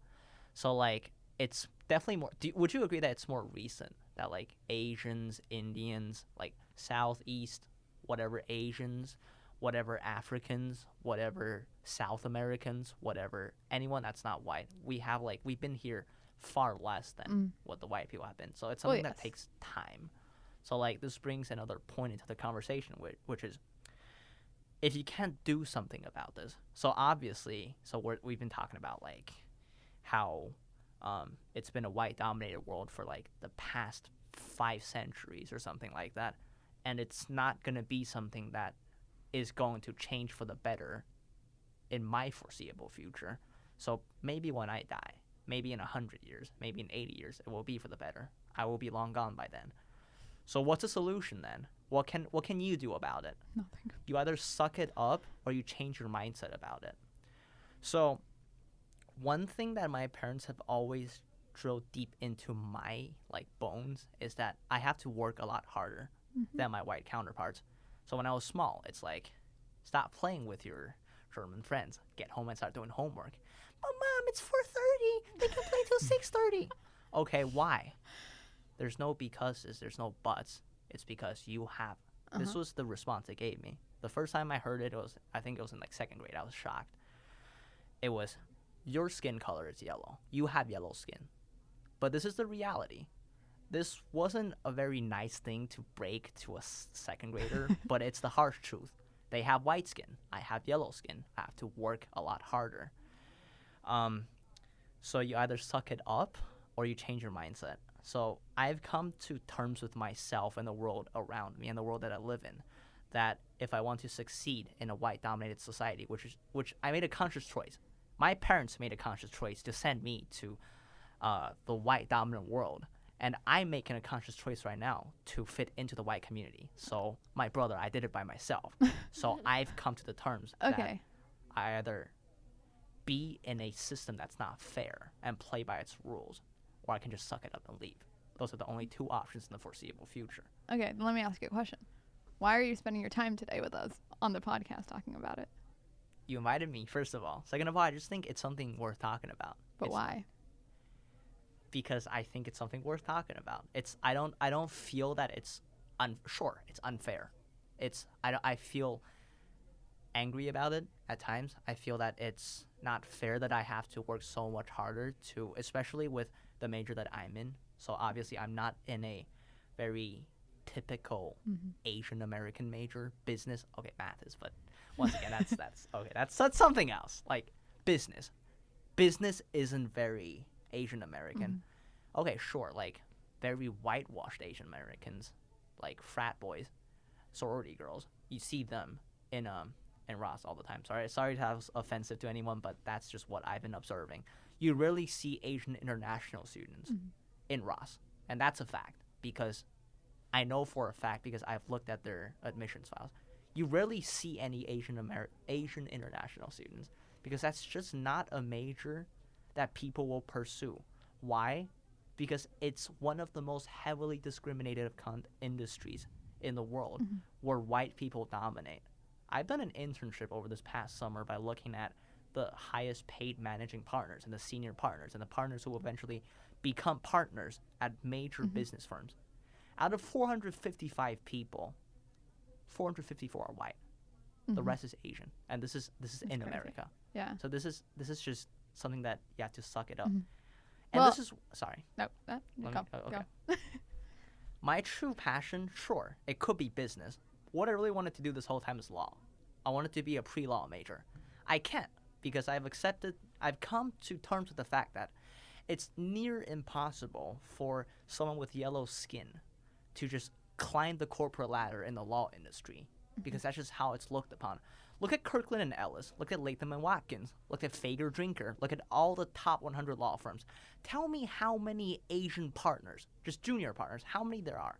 So like it's definitely more. Would you agree that it's more recent that like Asians, Indians, like Southeast, whatever Asians, whatever Africans, whatever South Americans, whatever anyone that's not white, we've been here far less than what the white people have been. So it's something that takes time. So like this brings another point into the conversation, which is if you can't do something about this. So obviously, we've been talking about like how it's been a white dominated world for like the past 5 centuries or something like that, and it's not going to be something that is going to change for the better in my foreseeable future. So maybe when I die, maybe in 100 years, maybe in 80 years, it will be for the better. I will be long gone by then. So what's the solution then? What can you do about it? Nothing. You either suck it up or you change your mindset about it. So one thing that my parents have always drilled deep into my like bones is that I have to work a lot harder than my white counterparts. So when I was small, it's like, stop playing with your German friends. Get home and start doing homework. But Mom, it's 4:30. They can play till 6:30. Okay, why? There's no becauses. There's no buts. It's because you have. This was the response they gave me. The first time I heard it, I think it was in like 2nd grade. I was shocked. It was, your skin color is yellow. You have yellow skin. But this is the reality. This wasn't a very nice thing to break to a 2nd grader, but it's the harsh truth. They have white skin. I have yellow skin. I have to work a lot harder. So you either suck it up or you change your mindset. So I've come to terms with myself and the world around me and the world that I live in, that if I want to succeed in a white-dominated society, which I made a conscious choice. My parents made a conscious choice to send me to the white-dominant world. And I'm making a conscious choice right now to fit into the white community. So my brother, I did it by myself. So I've come to the terms that I either be in a system that's not fair and play by its rules, or I can just suck it up and leave. Those are the only 2 options in the foreseeable future. Okay, then let me ask you a question. Why are you spending your time today with us on the podcast talking about it? You invited me, first of all. Second of all, I just think it's something worth talking about. But why? Because I think it's something worth talking about. I don't feel that it's it's unfair. I feel angry about it at times. I feel that it's not fair that I have to work so much harder to, especially with the major that I'm in. So obviously I'm not in a very typical Asian American major, business. Okay, math is, but once again, that's okay. That's something else. Like business isn't very Asian American. Okay, sure, like very whitewashed Asian Americans, like frat boys, sorority girls. You see them in Ross all the time. Sorry to have offensive to anyone, but that's just what I've been observing. You rarely see Asian international students in Ross, and that's a fact because I know for a fact because I've looked at their admissions files. You rarely see any Asian international students because that's just not a major that people will pursue. Why? Because it's one of the most heavily discriminated industries in the world where white people dominate. I've done an internship over this past summer by looking at the highest paid managing partners and the senior partners and the partners who will eventually become partners at major business firms. Out of 455 people, 454 are white. The rest is Asian, and this is in crazy. America. Yeah. So this is just something that you have to suck it up. And Well, this is sorry. No, Let go. me- okay. My true passion, sure, it could be business. What I really wanted to do this whole time is law. I wanted to be a pre-law major. I can't because I've come to terms with the fact that it's near impossible for someone with yellow skin to just climb the corporate ladder in the law industry because that's just how it's looked upon. Look at Kirkland and Ellis. Look at Latham and Watkins. Look at Fager Drinker. Look at all the top 100 law firms. Tell me how many Asian partners, just junior partners, how many there are.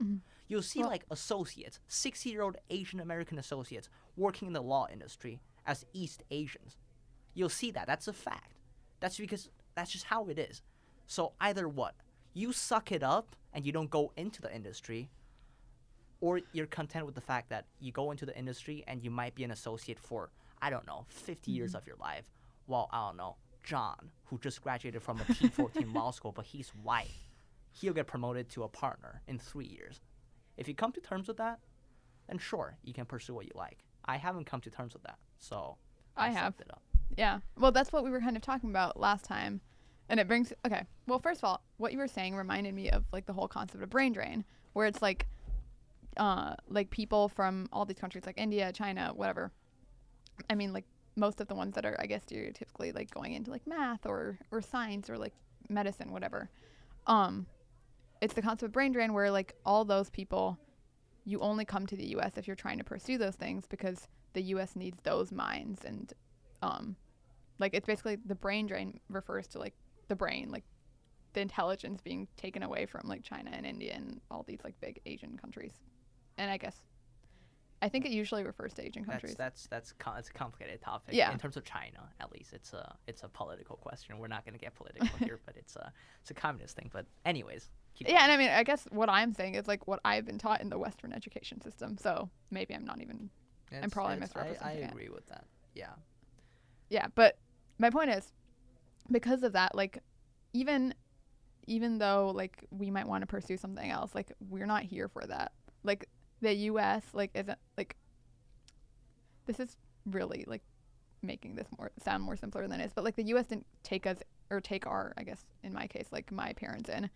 You'll see like associates, 60-year-old Asian American associates working in the law industry as East Asians. You'll see that. That's a fact. That's because that's just how it is. So either what? You suck it up and you don't go into the industry, or you're content with the fact that you go into the industry and you might be an associate for, I don't know, 50 years of your life. While, I don't know, John, who just graduated from a T14 law school, but he's white, he'll get promoted to a partner in 3 years. If you come to terms with that, then sure, you can pursue what you like. I haven't come to terms with that, so I have. sucked it up. Yeah. Well, that's what we were kind of talking about last time. And it brings, okay. Well, first of all, what you were saying reminded me of like the whole concept of brain drain, where it's like people from all these countries like India, China, whatever. I mean, like most of the ones that are, I guess, stereotypically like going into like math or science or like medicine, whatever. It's the concept of brain drain where like all those people, you only come to the U.S. if you're trying to pursue those things because the U.S. needs those minds. And like it's basically the brain drain refers to like the brain, like the intelligence being taken away from like China and India and all these like big Asian countries. And I think it usually refers to Asian countries. It's a complicated topic. Yeah. In terms of China, at least, it's a political question. We're not going to get political here, but it's a communist thing. But anyways, keep Yeah, and I mean, I guess what I'm saying is like what I've been taught in the Western education system. So maybe I'm not even. I'm probably misrepresenting I it. agree with that. Yeah. Yeah, but my point is, because of that, like, even though like we might want to pursue something else, like we're not here for that. Like the U.S. like isn't like. This is really like making this sound more simpler than it is, but like the U.S. didn't take our, I guess in my case, like my parents in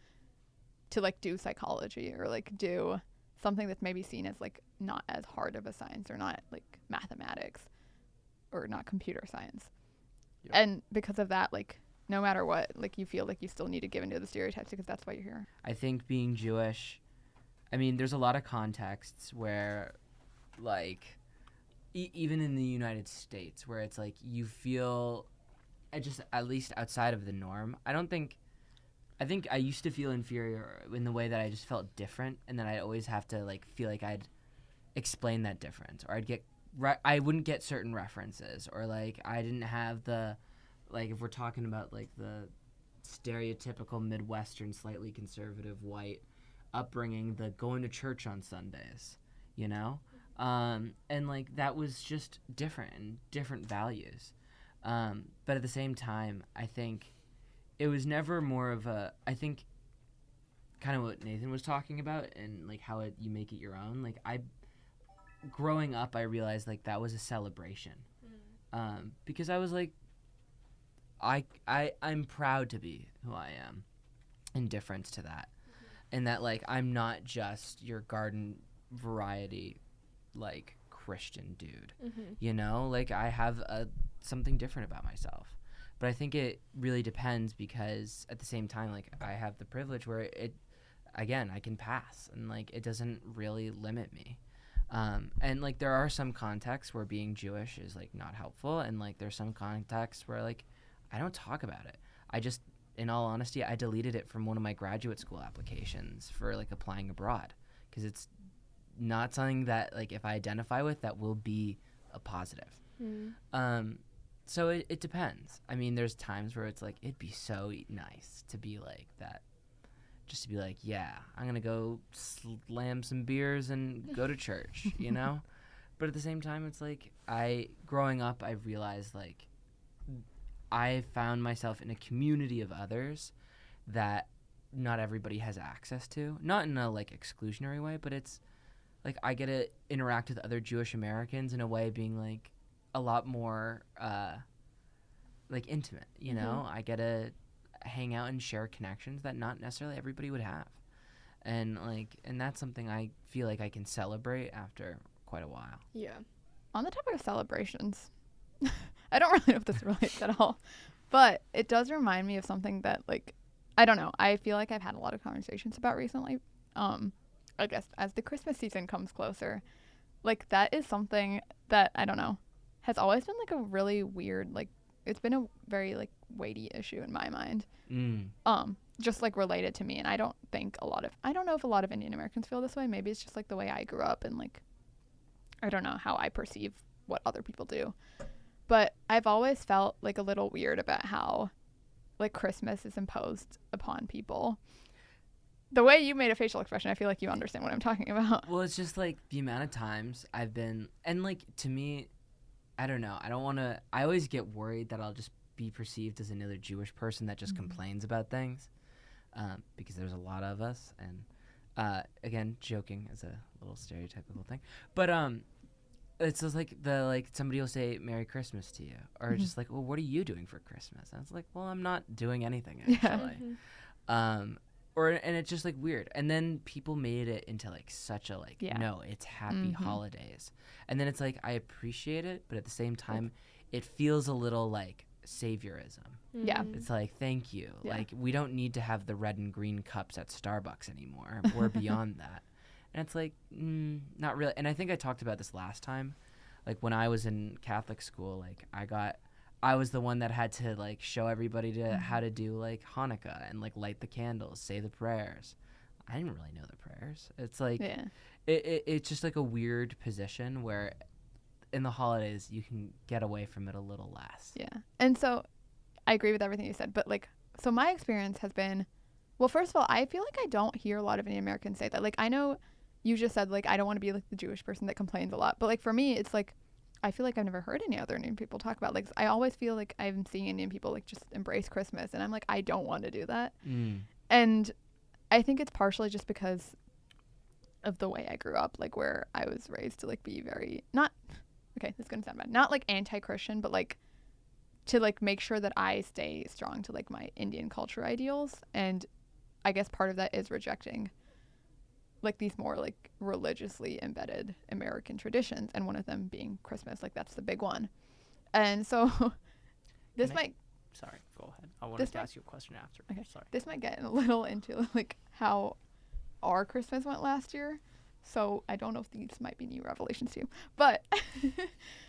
to like do psychology or like do something that's maybe seen as like not as hard of a science or not like mathematics or not computer science. Yep. And because of that, like no matter what, like you feel like you still need to give into the stereotypes because that's why you're here. I think being Jewish, I mean, there's a lot of contexts where, like, even in the United States, where it's like you feel, just at least outside of the norm. I think I used to feel inferior in the way that I just felt different, and then I'd always have to like feel like I'd explain that difference, or I wouldn't get certain references, or like I didn't have the, like if we're talking about like the stereotypical Midwestern, slightly conservative white upbringing, the going to church on Sundays, you know, and like that was just different and different values, but at the same time, I think it was never more of a, I think kind of what Nathan was talking about and like how you make it your own. Like growing up, I realized like that was a celebration, because I was like, I'm proud to be who I am, in difference to that, and that like I'm not just your garden variety like Christian dude, you know, like I have something different about myself. But I think it really depends, because at the same time, like I have the privilege where I can pass, and like it doesn't really limit me. And like there are some contexts where being Jewish is like not helpful, and like there's some contexts where like I don't talk about it. I just, in all honesty, I deleted it from one of my graduate school applications for like applying abroad, because it's not something that like if I identify with, that will be a positive. So it depends. I mean, there's times where it's like it'd be so nice to be like that, just to be like, yeah, I'm gonna go slam some beers and go to church, you know. But at the same time, it's like growing up, I realized like I found myself in a community of others that not everybody has access to. Not in a like exclusionary way, but it's like I get to interact with other Jewish Americans in a way being like a lot more like intimate, you know. I get to hang out and share connections that not necessarily everybody would have, and that's something I feel like I can celebrate after quite a while. Yeah. On the topic of celebrations, I don't really know if this relates at all, but it does remind me of something that like I don't know, I feel like I've had a lot of conversations about recently. I guess as the Christmas season comes closer, like that is something that I don't know has always been like a really weird, like it's been a very like weighty issue in my mind. Just like related to me, and I don't know if a lot of Indian Americans feel this way. Maybe it's just like the way I grew up, and like I don't know how I perceive what other people do. But I've always felt like a little weird about how like Christmas is imposed upon people. The way you made a facial expression, I feel like you understand what I'm talking about. Well, it's just like the amount of times I've been, and like to me, I don't know. I don't want to. I always get worried that I'll just be perceived as another Jewish person that just complains about things, because there's a lot of us. And again, joking is a little stereotypical thing, but it's just like somebody will say Merry Christmas to you, or just like, well, what are you doing for Christmas? And it's like, well, I'm not doing anything actually. And it's just like weird. And then people made it into like such a like, no, it's happy holidays. And then it's like, I appreciate it, but at the same time, it feels a little like saviorism. Yeah. It's like, thank you. Yeah. Like, we don't need to have the red and green cups at Starbucks anymore. We're beyond that. And it's like, not really. And I think I talked about this last time. Like when I was in Catholic school, like I was the one that had to like show everybody to how to do like Hanukkah and like light the candles, say the prayers. I didn't really know the prayers. It's like it's just like a weird position where in the holidays you can get away from it a little less. Yeah. And so I agree with everything you said, but like so my experience has been, well, first of all, I feel like I don't hear a lot of Indian Americans say that. Like I know you just said like I don't want to be like the Jewish person that complains a lot, but like for me it's like I feel like I've never heard any other Indian people talk about, like, I always feel like I'm seeing Indian people like just embrace Christmas, and I'm like, I don't want to do that. And I think it's partially just because of the way I grew up, like where I was raised to like be very this is gonna sound bad, not like anti-Christian, but like to like make sure that I stay strong to like my Indian culture ideals. And I guess part of that is rejecting like these more like religiously embedded American traditions, and one of them being Christmas. Like that's the big one. And so Sorry, go ahead. I wanted to ask you a question after. Okay. Sorry. This might get a little into like how our Christmas went last year. So I don't know if these might be new revelations to you, but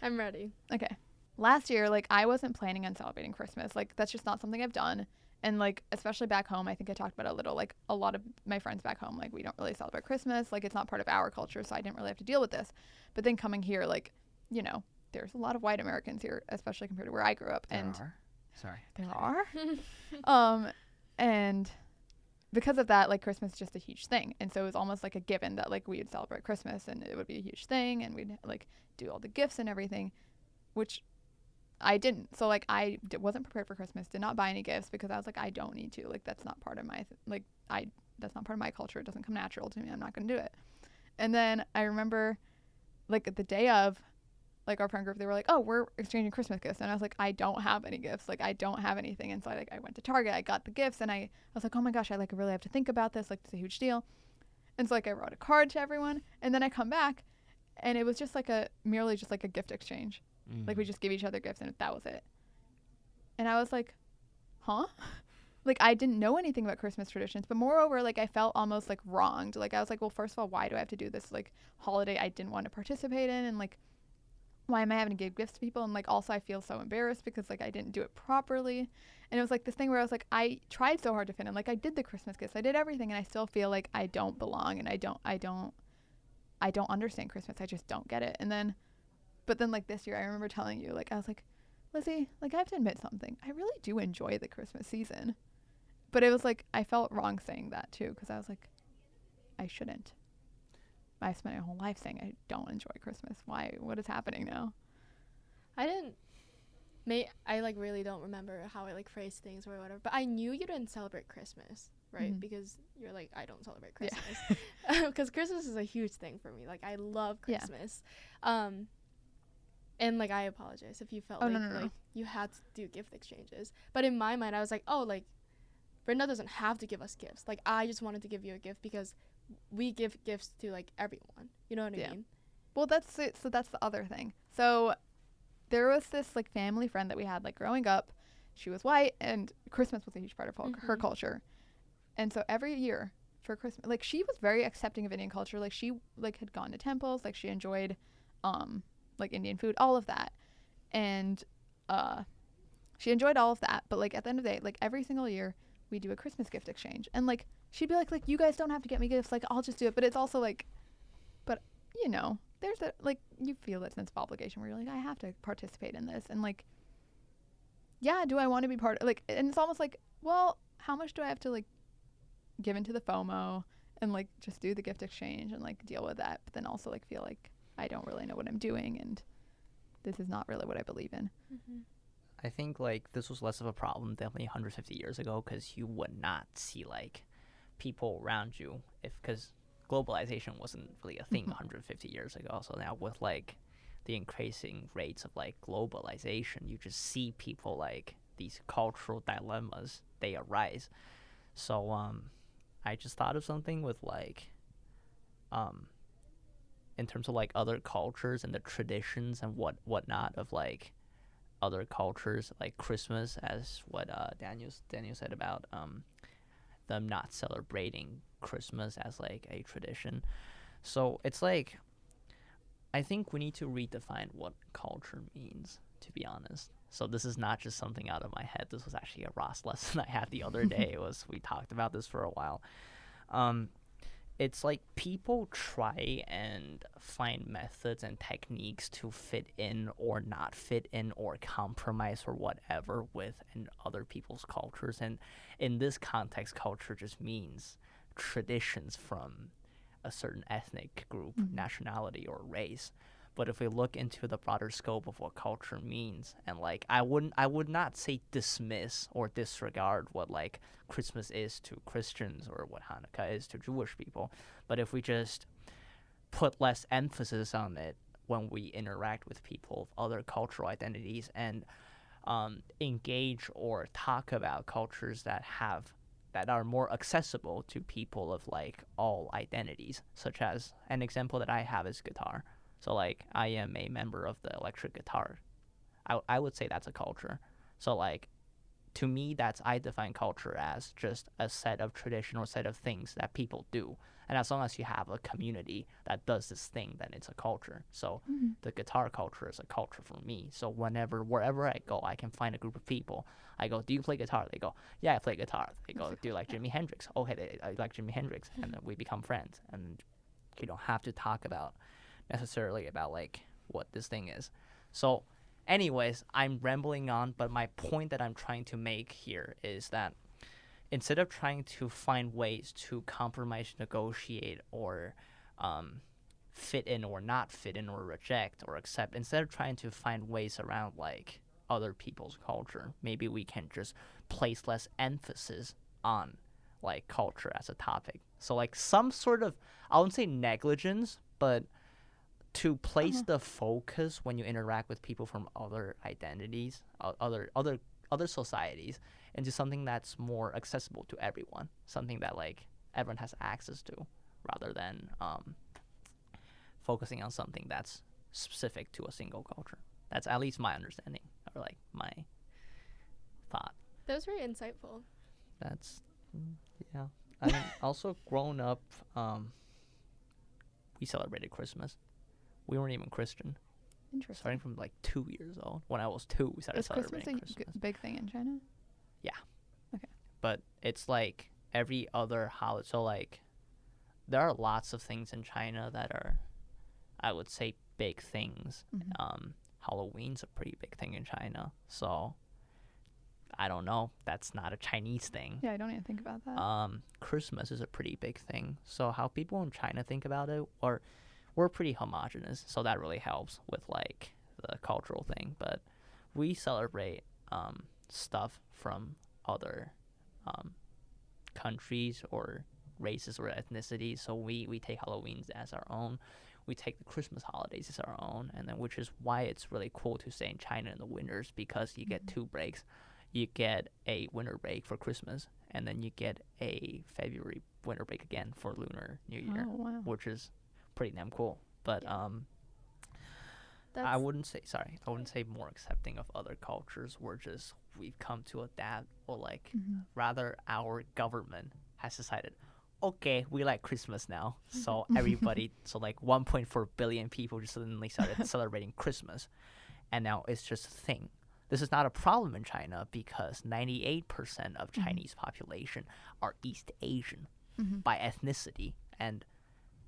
I'm ready. Okay. Last year, like I wasn't planning on celebrating Christmas. Like that's just not something I've done. And like, especially back home, I think I talked about it a little, like a lot of my friends back home, like we don't really celebrate Christmas. Like it's not part of our culture. So I didn't really have to deal with this. But then coming here, like, you know, there's a lot of white Americans here, especially compared to where I grew up. There are. And because of that, like Christmas is just a huge thing. And so it was almost like a given that like we would celebrate Christmas and it would be a huge thing and we'd like do all the gifts and everything, which I didn't. So like I wasn't prepared for Christmas, did not buy any gifts because I was like, I don't need to. Like that's not part of my that's not part of my culture. It doesn't come natural to me. I'm not going to do it. And then I remember like the day of, like our friend group, they were like, oh, we're exchanging Christmas gifts. And I was like, I don't have any gifts. Like I don't have anything. And so I went to Target, I got the gifts, and I was like, oh my gosh, I like really have to think about this. Like it's a huge deal. And so like I wrote a card to everyone, and then I come back and it was just like merely just like a gift exchange. Like we just give each other gifts and that was it. And I was like, huh? Like I didn't know anything about Christmas traditions, but moreover, like I felt almost like wronged. Like I was like, well, first of all, why do I have to do this like holiday I didn't want to participate in? And like, why am I having to give gifts to people? And like, also I feel so embarrassed because like I didn't do it properly. And it was like this thing where I was like, I tried so hard to fit in. Like I did the Christmas gifts, I did everything, and I still feel like I don't belong, and I don't understand Christmas. I just don't get it. But then like this year, I remember telling you, like, I was like, Lizzie, like I have to admit something. I really do enjoy the Christmas season. But it was like, I felt wrong saying that too, because I was like, I shouldn't. I spent my whole life saying I don't enjoy Christmas. Why? What is happening now? I like really don't remember how I like phrased things or whatever, but I knew you didn't celebrate Christmas, right? Because you're like, I don't celebrate Christmas. Because Christmas is a huge thing for me. Like I love Christmas. And like I apologize if you felt like you had to do gift exchanges. But in my mind I was like, oh, like Brenda doesn't have to give us gifts. Like I just wanted to give you a gift because we give gifts to like everyone. You know what I mean? Well, that's it. So that's the other thing. So there was this like family friend that we had like growing up. She was white and Christmas was a huge part of her culture. And so every year for Christmas, like she was very accepting of Indian culture. Like she like had gone to temples, like she enjoyed like Indian food, all of that. And she enjoyed all of that. But like at the end of the day, like every single year we do a Christmas gift exchange. And like she'd be like you guys don't have to get me gifts. Like I'll just do it. But it's also like, but you know, there's a like you feel that sense of obligation where you're like I have to participate in this. And like, yeah, do I want to be part of like? And it's almost like, well, how much do I have to like give into the FOMO and like just do the gift exchange and like deal with that, but then also like feel like I don't really know what I'm doing and this is not really what I believe in. Mm-hmm. I think like this was less of a problem definitely 150 years ago because you would not see like people around you because globalization wasn't really a thing 150 years ago. So now with like the increasing rates of like globalization, you just see people like these cultural dilemmas they arise. So I just thought of something with like in terms of like other cultures and the traditions and whatnot of like other cultures like Christmas, as what Daniel said about them not celebrating Christmas as like a tradition. So it's like I think we need to redefine what culture means, to be honest. So this is not just something out of my head. This was actually a Ross lesson I had the other day. We talked about this for a while. It's like people try and find methods and techniques to fit in or not fit in or compromise or whatever with other people's cultures. And in this context, culture just means traditions from a certain ethnic group, nationality, or race. But if we look into the broader scope of what culture means, and like I would not say dismiss or disregard what like Christmas is to Christians or what Hanukkah is to Jewish people, but if we just put less emphasis on it when we interact with people of other cultural identities and engage or talk about cultures that are more accessible to people of like all identities, such as an example that I have is guitar. So like I am a member of the electric guitar. I would say that's a culture. So like to me I define culture as just a set of tradition or set of things that people do. And as long as you have a community that does this thing, then it's a culture. So the guitar culture is a culture for me. So wherever I go, I can find a group of people. I go, do you play guitar? They go, yeah, I play guitar. They go, do you like Jimi Hendrix? Oh, hey, I like Jimi Hendrix. And then we become friends. And you don't have to talk necessarily about like what this thing is. So anyways, I'm rambling on, but my point that I'm trying to make here is that instead of trying to find ways to compromise, negotiate, or fit in or not fit in or reject or accept, instead of trying to find ways around like other people's culture, maybe we can just place less emphasis on like culture as a topic. So like some sort of, I wouldn't say negligence, but to place the focus when you interact with people from other identities, other societies, into something that's more accessible to everyone, something that like everyone has access to, rather than focusing on something that's specific to a single culture. That's at least my understanding, or like my thought. That was very insightful. That's yeah. I mean, also growing up, we celebrated Christmas. We weren't even Christian. Interesting. Starting from like 2 years old. When I was 2, we started Is Christmas celebrating a Christmas. big thing in China? But it's like every other holiday. So like, there are lots of things in China that are, I would say, big things. Halloween's a pretty big thing in China. So I don't know. That's not a Chinese thing. Yeah, I don't even think about that. Christmas is a pretty big thing. So how people in China think about it, or we're pretty homogenous, so that really helps with like the cultural thing. But we celebrate stuff from other countries or races or ethnicities. So we take Halloween as our own. We take the Christmas holidays as our own, and then which is why it's really cool to stay in China in the winters, because you get 2 breaks. You get a winter break for Christmas, and then you get a February winter break again for Lunar New Year, Oh, wow. which is pretty damn cool. But I wouldn't say more accepting of other cultures. We've come to adapt, or like rather our government has decided, okay, we like Christmas now. So everybody, so like 1.4 billion people just suddenly started celebrating Christmas. and now it's just a thing. This is not a problem in China because 98% of Chinese population are East Asian by ethnicity, and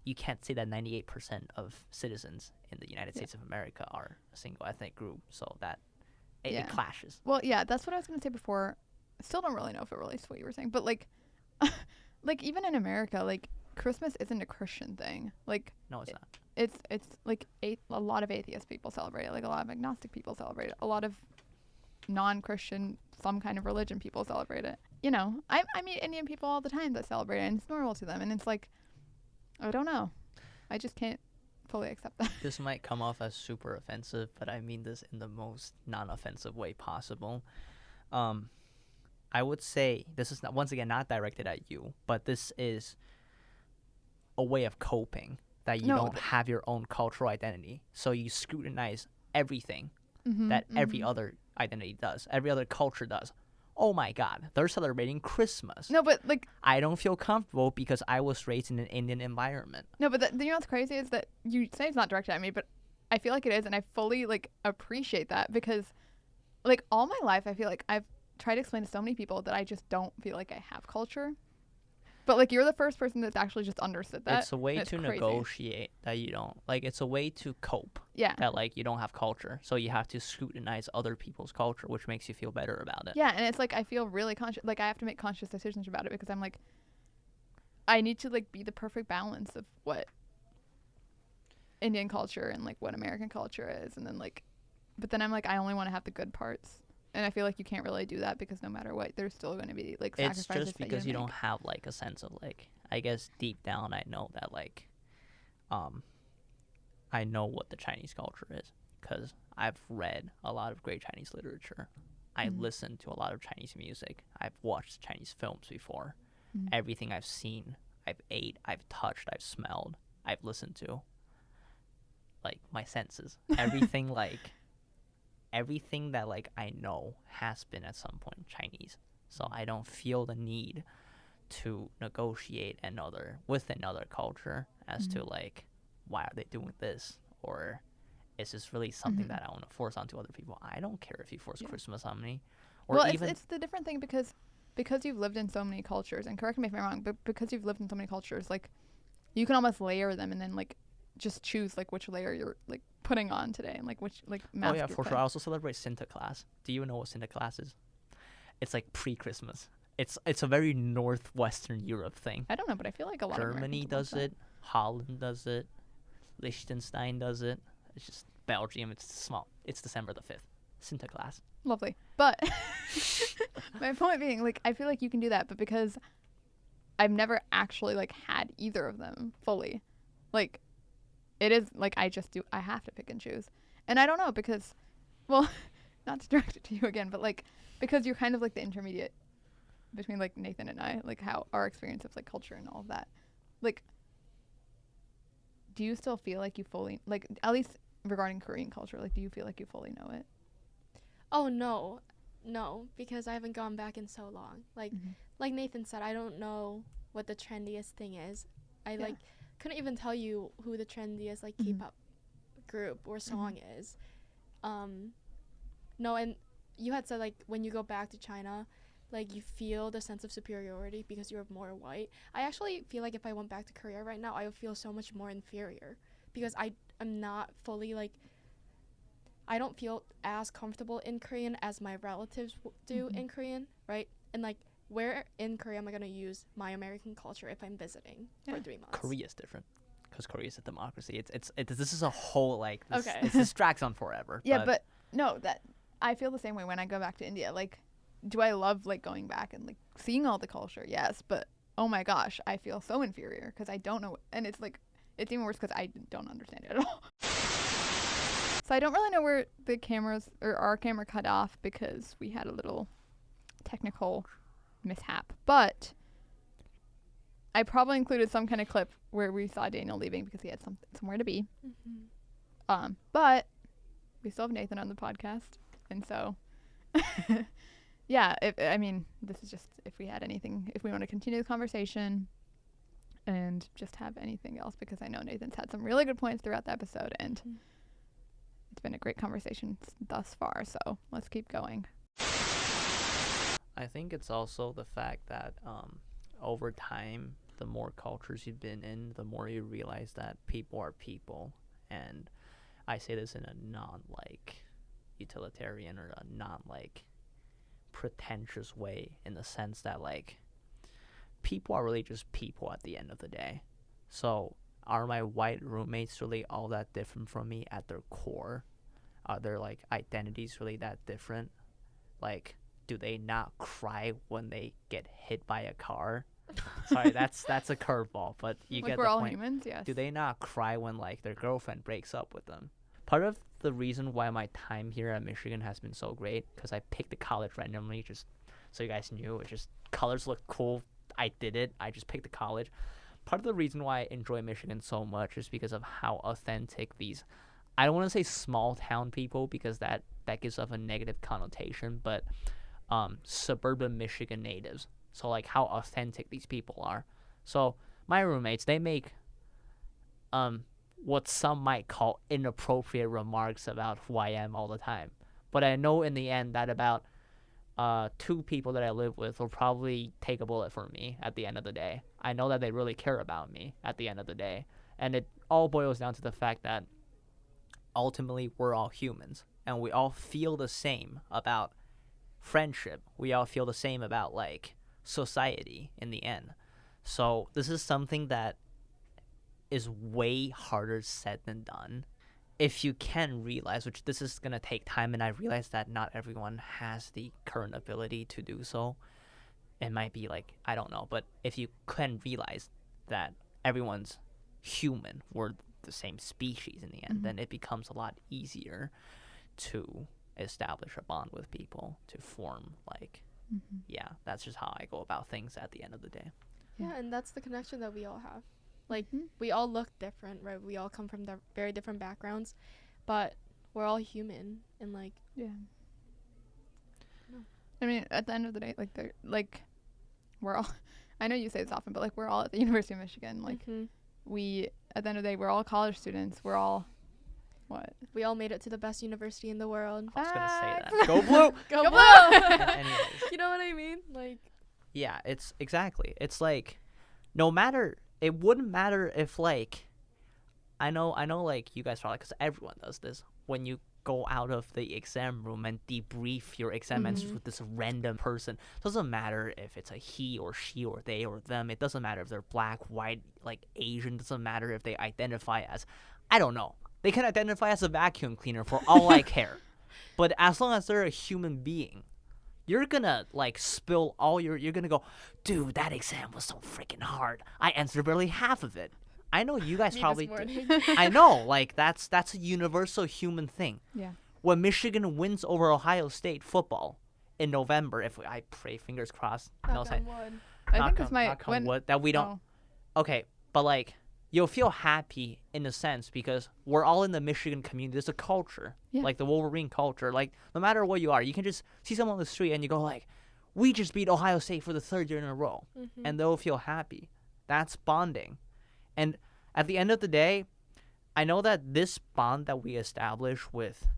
you can't say that 98% of citizens in the United States of America are a single ethnic group, so that it clashes. Well, yeah, that's what I was going to say before. I still don't really know if it relates to what you were saying, but like like even in America, like Christmas isn't a Christian thing. Like No, it's not. it's like a lot of atheist people celebrate it, like a lot of agnostic people celebrate it, a lot of non-Christian, some kind of religion people celebrate it. You know, I meet Indian people all the time that celebrate it, and it's normal to them, and it's like, I don't know, I just can't fully accept that. This might come off as super offensive, but I mean this in the most non-offensive way possible. I would say this is not, once again, not directed at you, but this is a way of coping that you don't have your own cultural identity, so you scrutinize everything that every other identity does, every other culture does. Oh my God, they're celebrating Christmas. No, but like, I don't feel comfortable because I was raised in an Indian environment. no, but you know what's crazy is that you say it's not directed at me, but I feel like it is, and I fully like appreciate that because like all my life I feel like I've tried to explain to so many people that I just don't feel like I have culture. But like you're the first person that's actually just understood that. It's a way to crazy. negotiate that you don't like. It's a way to cope. Yeah. That like you don't have culture, so you have to scrutinize other people's culture, which makes you feel better about it. Yeah, and it's like I feel really conscious. Like I have to make conscious decisions about it because I'm like, I need to like be the perfect balance of what Indian culture and like what American culture is, and then like, but then I'm like I only want to have the good parts. And I feel like you can't really do that because no matter what, there's still going to be like It's sacrifices. just because that you make. don't have like a sense of like, I guess deep down I know that like, I know what the Chinese culture is because I've read a lot of great Chinese literature. I listened to a lot of Chinese music. I've watched Chinese films before. Everything I've seen, I've ate, I've touched, I've smelled, I've listened to. Like my senses, everything like. Everything that like I know has been at some point Chinese, so I don't feel the need to negotiate with another culture as to like why are they doing this, or is this really something that I want to force onto other people. I don't care if you force Christmas on me, or well, even it's the different thing because you've lived in so many cultures, and correct me if I'm wrong, but because you've lived in so many cultures, like you can almost layer them and then like just choose like which layer you're like putting on today and like which like mask. Oh yeah, you're for putting. sure. I also celebrate Sinterklaas. Do you know what Sinterklaas is? It's like pre-Christmas. It's a very northwestern Europe thing. I don't know, but I feel like a lot of Germany Americans does it. Holland does it. Liechtenstein does it. It's just Belgium. It's small. It's December the 5th. Sinterklaas. Lovely, but my point being, like, I feel like you can do that, but because I've never actually like had either of them fully, like. It is like I have to pick and choose. And I don't know because, well, not to direct it to you again, but like because you're kind of like the intermediate between like Nathan and I, like how our experience of like culture and all of that. Like, do you still feel like you fully, like at least regarding Korean culture, like do you feel like you fully know it? Oh, no, because I haven't gone back in so long. Like Nathan said, I don't know what the trendiest thing is. I like couldn't even tell you who the trendiest like K-pop group or song is. No, and you had said like when you go back to China, like you feel the sense of superiority because you're more white. I actually feel like if I went back to Korea right now, I would feel so much more inferior because I'm not fully like, I don't feel as comfortable in Korean as my relatives do in Korean, right? And like, where in Korea am I going to use my American culture if I'm visiting for 3 months? Korea is different because Korea is a democracy. It's this is a whole like this, Okay. this drags on forever. Yeah, but no, that I feel the same way when I go back to India. Like, do I love like going back and like seeing all the culture? Yes, but oh my gosh, I feel so inferior because I don't know, and it's like it's even worse because I don't understand it at all. So I don't really know where the cameras or our camera cut off because we had a little technical mishap, but I probably included some kind of clip where we saw Daniel leaving because he had somewhere to be. But we still have Nathan on the podcast, and so yeah. This is just if we had anything, if we want to continue the conversation and just have anything else, because I know Nathan's had some really good points throughout the episode, and it's been a great conversation thus far. So let's keep going. I think it's also the fact that over time, the more cultures you've been in, the more you realize that people are people. And I say this in a non-like utilitarian or a non-like pretentious way, in the sense that like people are really just people at the end of the day. So are my white roommates really all that different from me at their core? Are their like identities really that different? Like, do they not cry when they get hit by a car? Sorry, that's a curveball, but you Like get we're the all point. humans, yes. Do they not cry when like their girlfriend breaks up with them? Part of the reason why my time here at Michigan has been so great, because I picked the college randomly, just so you guys knew. It just colors looked cool. I did it. I just picked the college. Part of the reason why I enjoy Michigan so much is because of how authentic these, I don't want to say small town people, because that gives off a negative connotation, but suburban Michigan natives. So like how authentic these people are. So my roommates, they make what some might call inappropriate remarks about who I am all the time. But I know in the end that about 2 people that I live with will probably take a bullet for me at the end of the day. I know that they really care about me at the end of the day. And it all boils down to the fact that ultimately we're all humans. And we all feel the same about friendship. We all feel the same about like society in the end. So this is something that is way harder said than done. If you can realize, which this is going to take time, and I realize that not everyone has the current ability to do so. It might be like, I don't know, but if you can realize that everyone's human, we're the same species in the end, then it becomes a lot easier to establish a bond with people, to form like, yeah, that's just how I go about things at the end of the day. Yeah, and that's the connection that we all have. Like, we all look different, right? We all come from very different backgrounds, but we're all human, and like, Yeah. No. I mean, at the end of the day, we're all, I know you say this often, but like we're all at the University of Michigan. Like we, at the end of the day, we're all college students. We're all, what? we all made it to the best university in the world. I was going to say that. Go Blue! Go Blue! Anyways. You know what I mean? Like, Yeah, it's exactly. It's like, no matter, it wouldn't matter if like, I know like you guys probably, because everyone does this, when you go out of the exam room and debrief your exam answers with this random person. Doesn't matter if it's a he or she or they or them. It doesn't matter if they're black, white, like Asian. Doesn't matter if they identify as, I don't know. They can identify as a vacuum cleaner for all I care. But as long as they're a human being, you're gonna like spill all you're gonna go, dude, that exam was so freaking hard. I answered barely half of it. I know you guys me probably this morning. I know, like that's a universal human thing. Yeah. When Michigan wins over Ohio State football in November, if I pray, fingers crossed, Knock on wood. I knock think this on- might, knock on when, wood, that we don't. Okay, but like you'll feel happy in a sense because we're all in the Michigan community. There's a culture, Yeah. like the Wolverine culture. Like no matter what you are, you can just see someone on the street and you go like, "We just beat Ohio State for the 3rd year in a row," and they'll feel happy. That's bonding, and at the end of the day, I know that this bond that we establish with,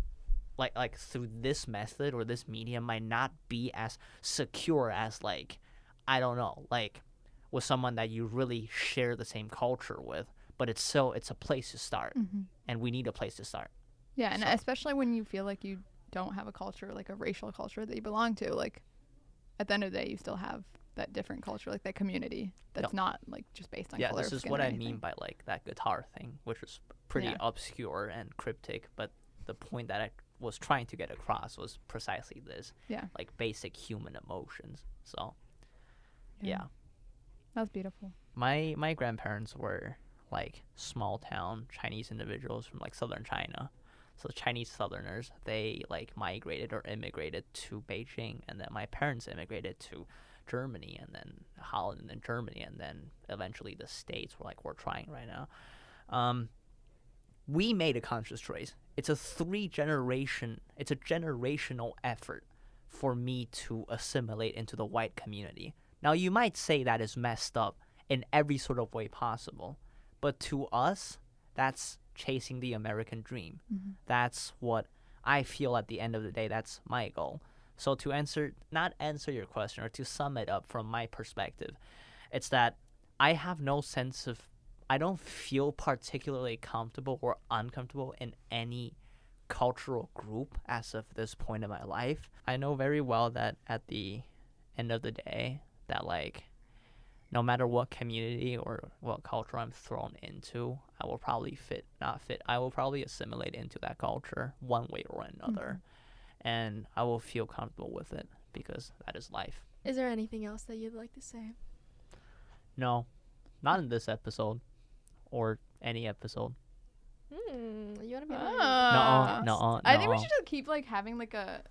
like through this method or this medium, might not be as secure as like, I don't know, like with someone that you really share the same culture with. But it's a place to start, and we need a place to start. Yeah, and So- especially when you feel like you don't have a culture, like a racial culture that you belong to, like at the end of the day, you still have that different culture, like that community that's Yep. not like just based on Yeah, color this of is skin what or I anything. mean by like that guitar thing, which is pretty Yeah. obscure and cryptic. But the point that I was trying to get across was precisely this, Yeah. like basic human emotions. So, yeah. That was beautiful. My grandparents were like small town Chinese individuals from like southern China. So Chinese Southerners, they like migrated or immigrated to Beijing, and then my parents immigrated to Germany, and then Holland, and then Germany, and then eventually the States. We're trying right now. We made a conscious choice. It's a generational effort for me to assimilate into the white community. Now you might say that is messed up in every sort of way possible, but to us, that's chasing the American dream. Mm-hmm. That's what I feel at the end of the day. That's my goal. So to not answer your question, or to sum it up from my perspective, it's that I have no sense of, I don't feel particularly comfortable or uncomfortable in any cultural group as of this point in my life. I know very well that at the end of the day, that like, no matter what community or what culture I'm thrown into, I will probably I will probably assimilate into that culture one way or another. And I will feel comfortable with it because that is life. Is there anything else that you'd like to say? No, not in this episode or any episode. You want to be No. I think we should just keep like having like a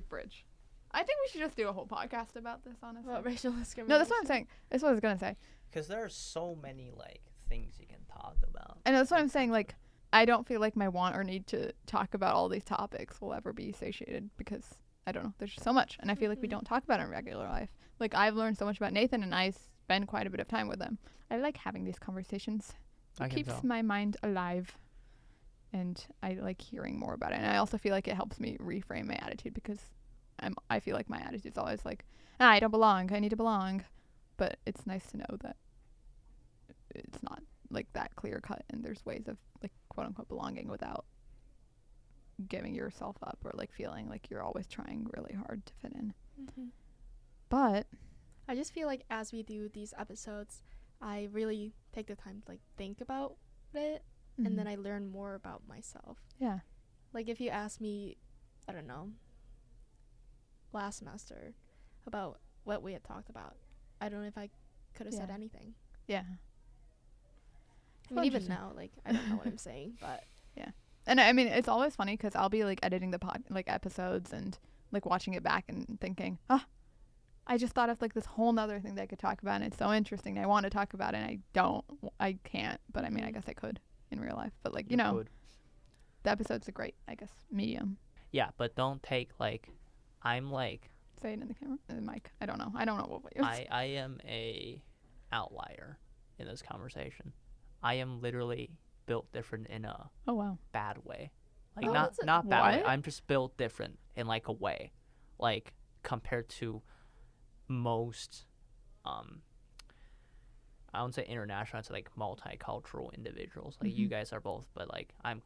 bridge. I think we should just do a whole podcast about this, honestly. About racial discrimination? No, that's what I'm saying. That's what I was gonna say. Because there are so many like things you can talk about. I know, that's what I'm saying. Like, I don't feel like my want or need to talk about all these topics will ever be satiated because I don't know. There's just so much, and I feel like we don't talk about it in regular life. Like, I've learned so much about Nathan, and I spend quite a bit of time with him. I like having these conversations. It keeps my mind alive, and I like hearing more about it. And I also feel like it helps me reframe my attitude because I feel like my attitude is always like, I don't belong. I need to belong. But it's nice to know that it's not like that clear cut, and there's ways of like quote unquote belonging without giving yourself up or like feeling like you're always trying really hard to fit in. But I just feel like as we do these episodes, I really take the time to like think about it, and then I learn more about myself. Yeah. Like if you ask me, I don't know, last semester about what we had talked about, I don't know if I could have said anything. Yeah. I mean, even now, like, I don't know what I'm saying, but yeah. And I mean, it's always funny because I'll be like editing the episodes and like watching it back and thinking, I just thought of like this whole nother thing that I could talk about, and it's so interesting. I want to talk about it, and I can't. But I mean, I guess I could in real life. But like, you know, the episode's a great, I guess, medium. Yeah, but don't take like, I'm like, say it in the camera, in the mic. I don't know what you. I am a outlier in this conversation. I am literally built different in a bad way. Like not bad way. I'm just built different in like a way, like compared to most I wouldn't say international, it's like multicultural individuals. Like you guys are both, but like I'm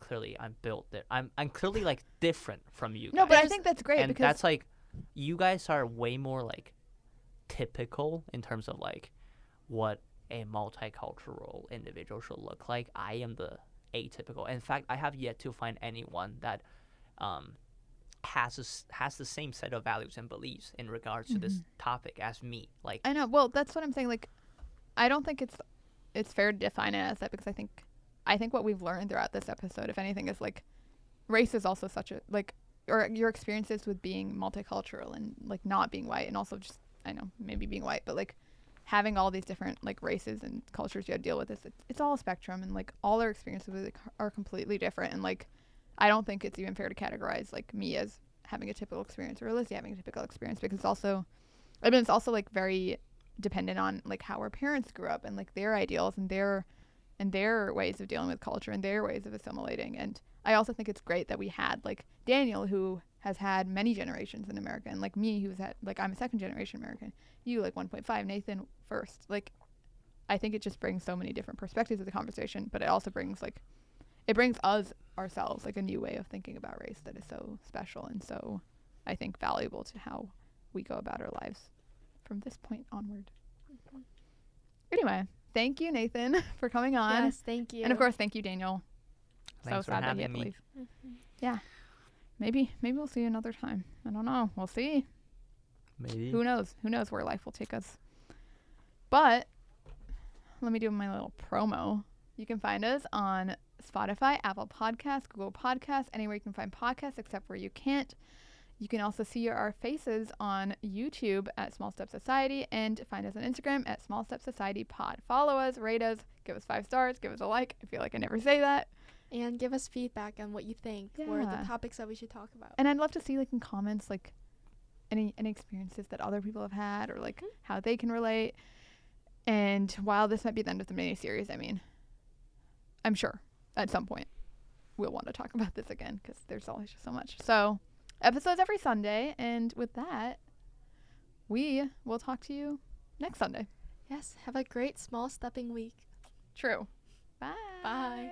built I'm clearly like different from you guys. No, but I think that's great, and because that's like, you guys are way more like typical in terms of like what a multicultural individual should look like. I am the atypical. In fact, I have yet to find anyone that has the same set of values and beliefs in regards to this topic as me. Like, I know. Well, that's what I'm saying. Like, I don't think it's fair to define it as that, because I think what we've learned throughout this episode, if anything, is like race is also such a like, or your experiences with being multicultural and like not being white, and also just, I know, maybe being white, but like having all these different like races and cultures you have to deal with this, it's all a spectrum, and like all our experiences with it are completely different. And like, I don't think it's even fair to categorize like me as having a typical experience or Lizzie having a typical experience, because it's also, I mean, it's also like very dependent on like how our parents grew up and like their ideals and their ways of dealing with culture and their ways of assimilating. And I also think it's great that we had like Daniel, who has had many generations in America, and like me, who's had like, I'm a second generation American, you like 1.5, Nathan first. Like, I think it just brings so many different perspectives to the conversation, but it also brings like, it brings us ourselves like a new way of thinking about race that is so special and so, I think, valuable to how we go about our lives from this point onward. Anyway, thank you, Nathan, for coming on. Yes, thank you. And of course, thank you, Daniel. Thanks so for sad that he having had to me. leave. Yeah. Maybe we'll see you another time. I don't know. We'll see. Maybe. Who knows? Who knows where life will take us? But let me do my little promo. You can find us on Spotify, Apple Podcasts, Google Podcasts, anywhere you can find podcasts except where you can't. You can also see our faces on YouTube at Small Step Society, and find us on Instagram at Small Step Society Pod. Follow us, rate us, give us 5 stars, give us a like. I feel like I never say that. And give us feedback on what you think or the topics that we should talk about. And I'd love to see like in comments like any experiences that other people have had, or like how they can relate. And while this might be the end of the mini series, I mean, I'm sure at some point we'll want to talk about this again because there's always just so much. So episodes every Sunday, and with that, we will talk to you next Sunday. Yes, have a great small stepping week. True. Bye. Bye.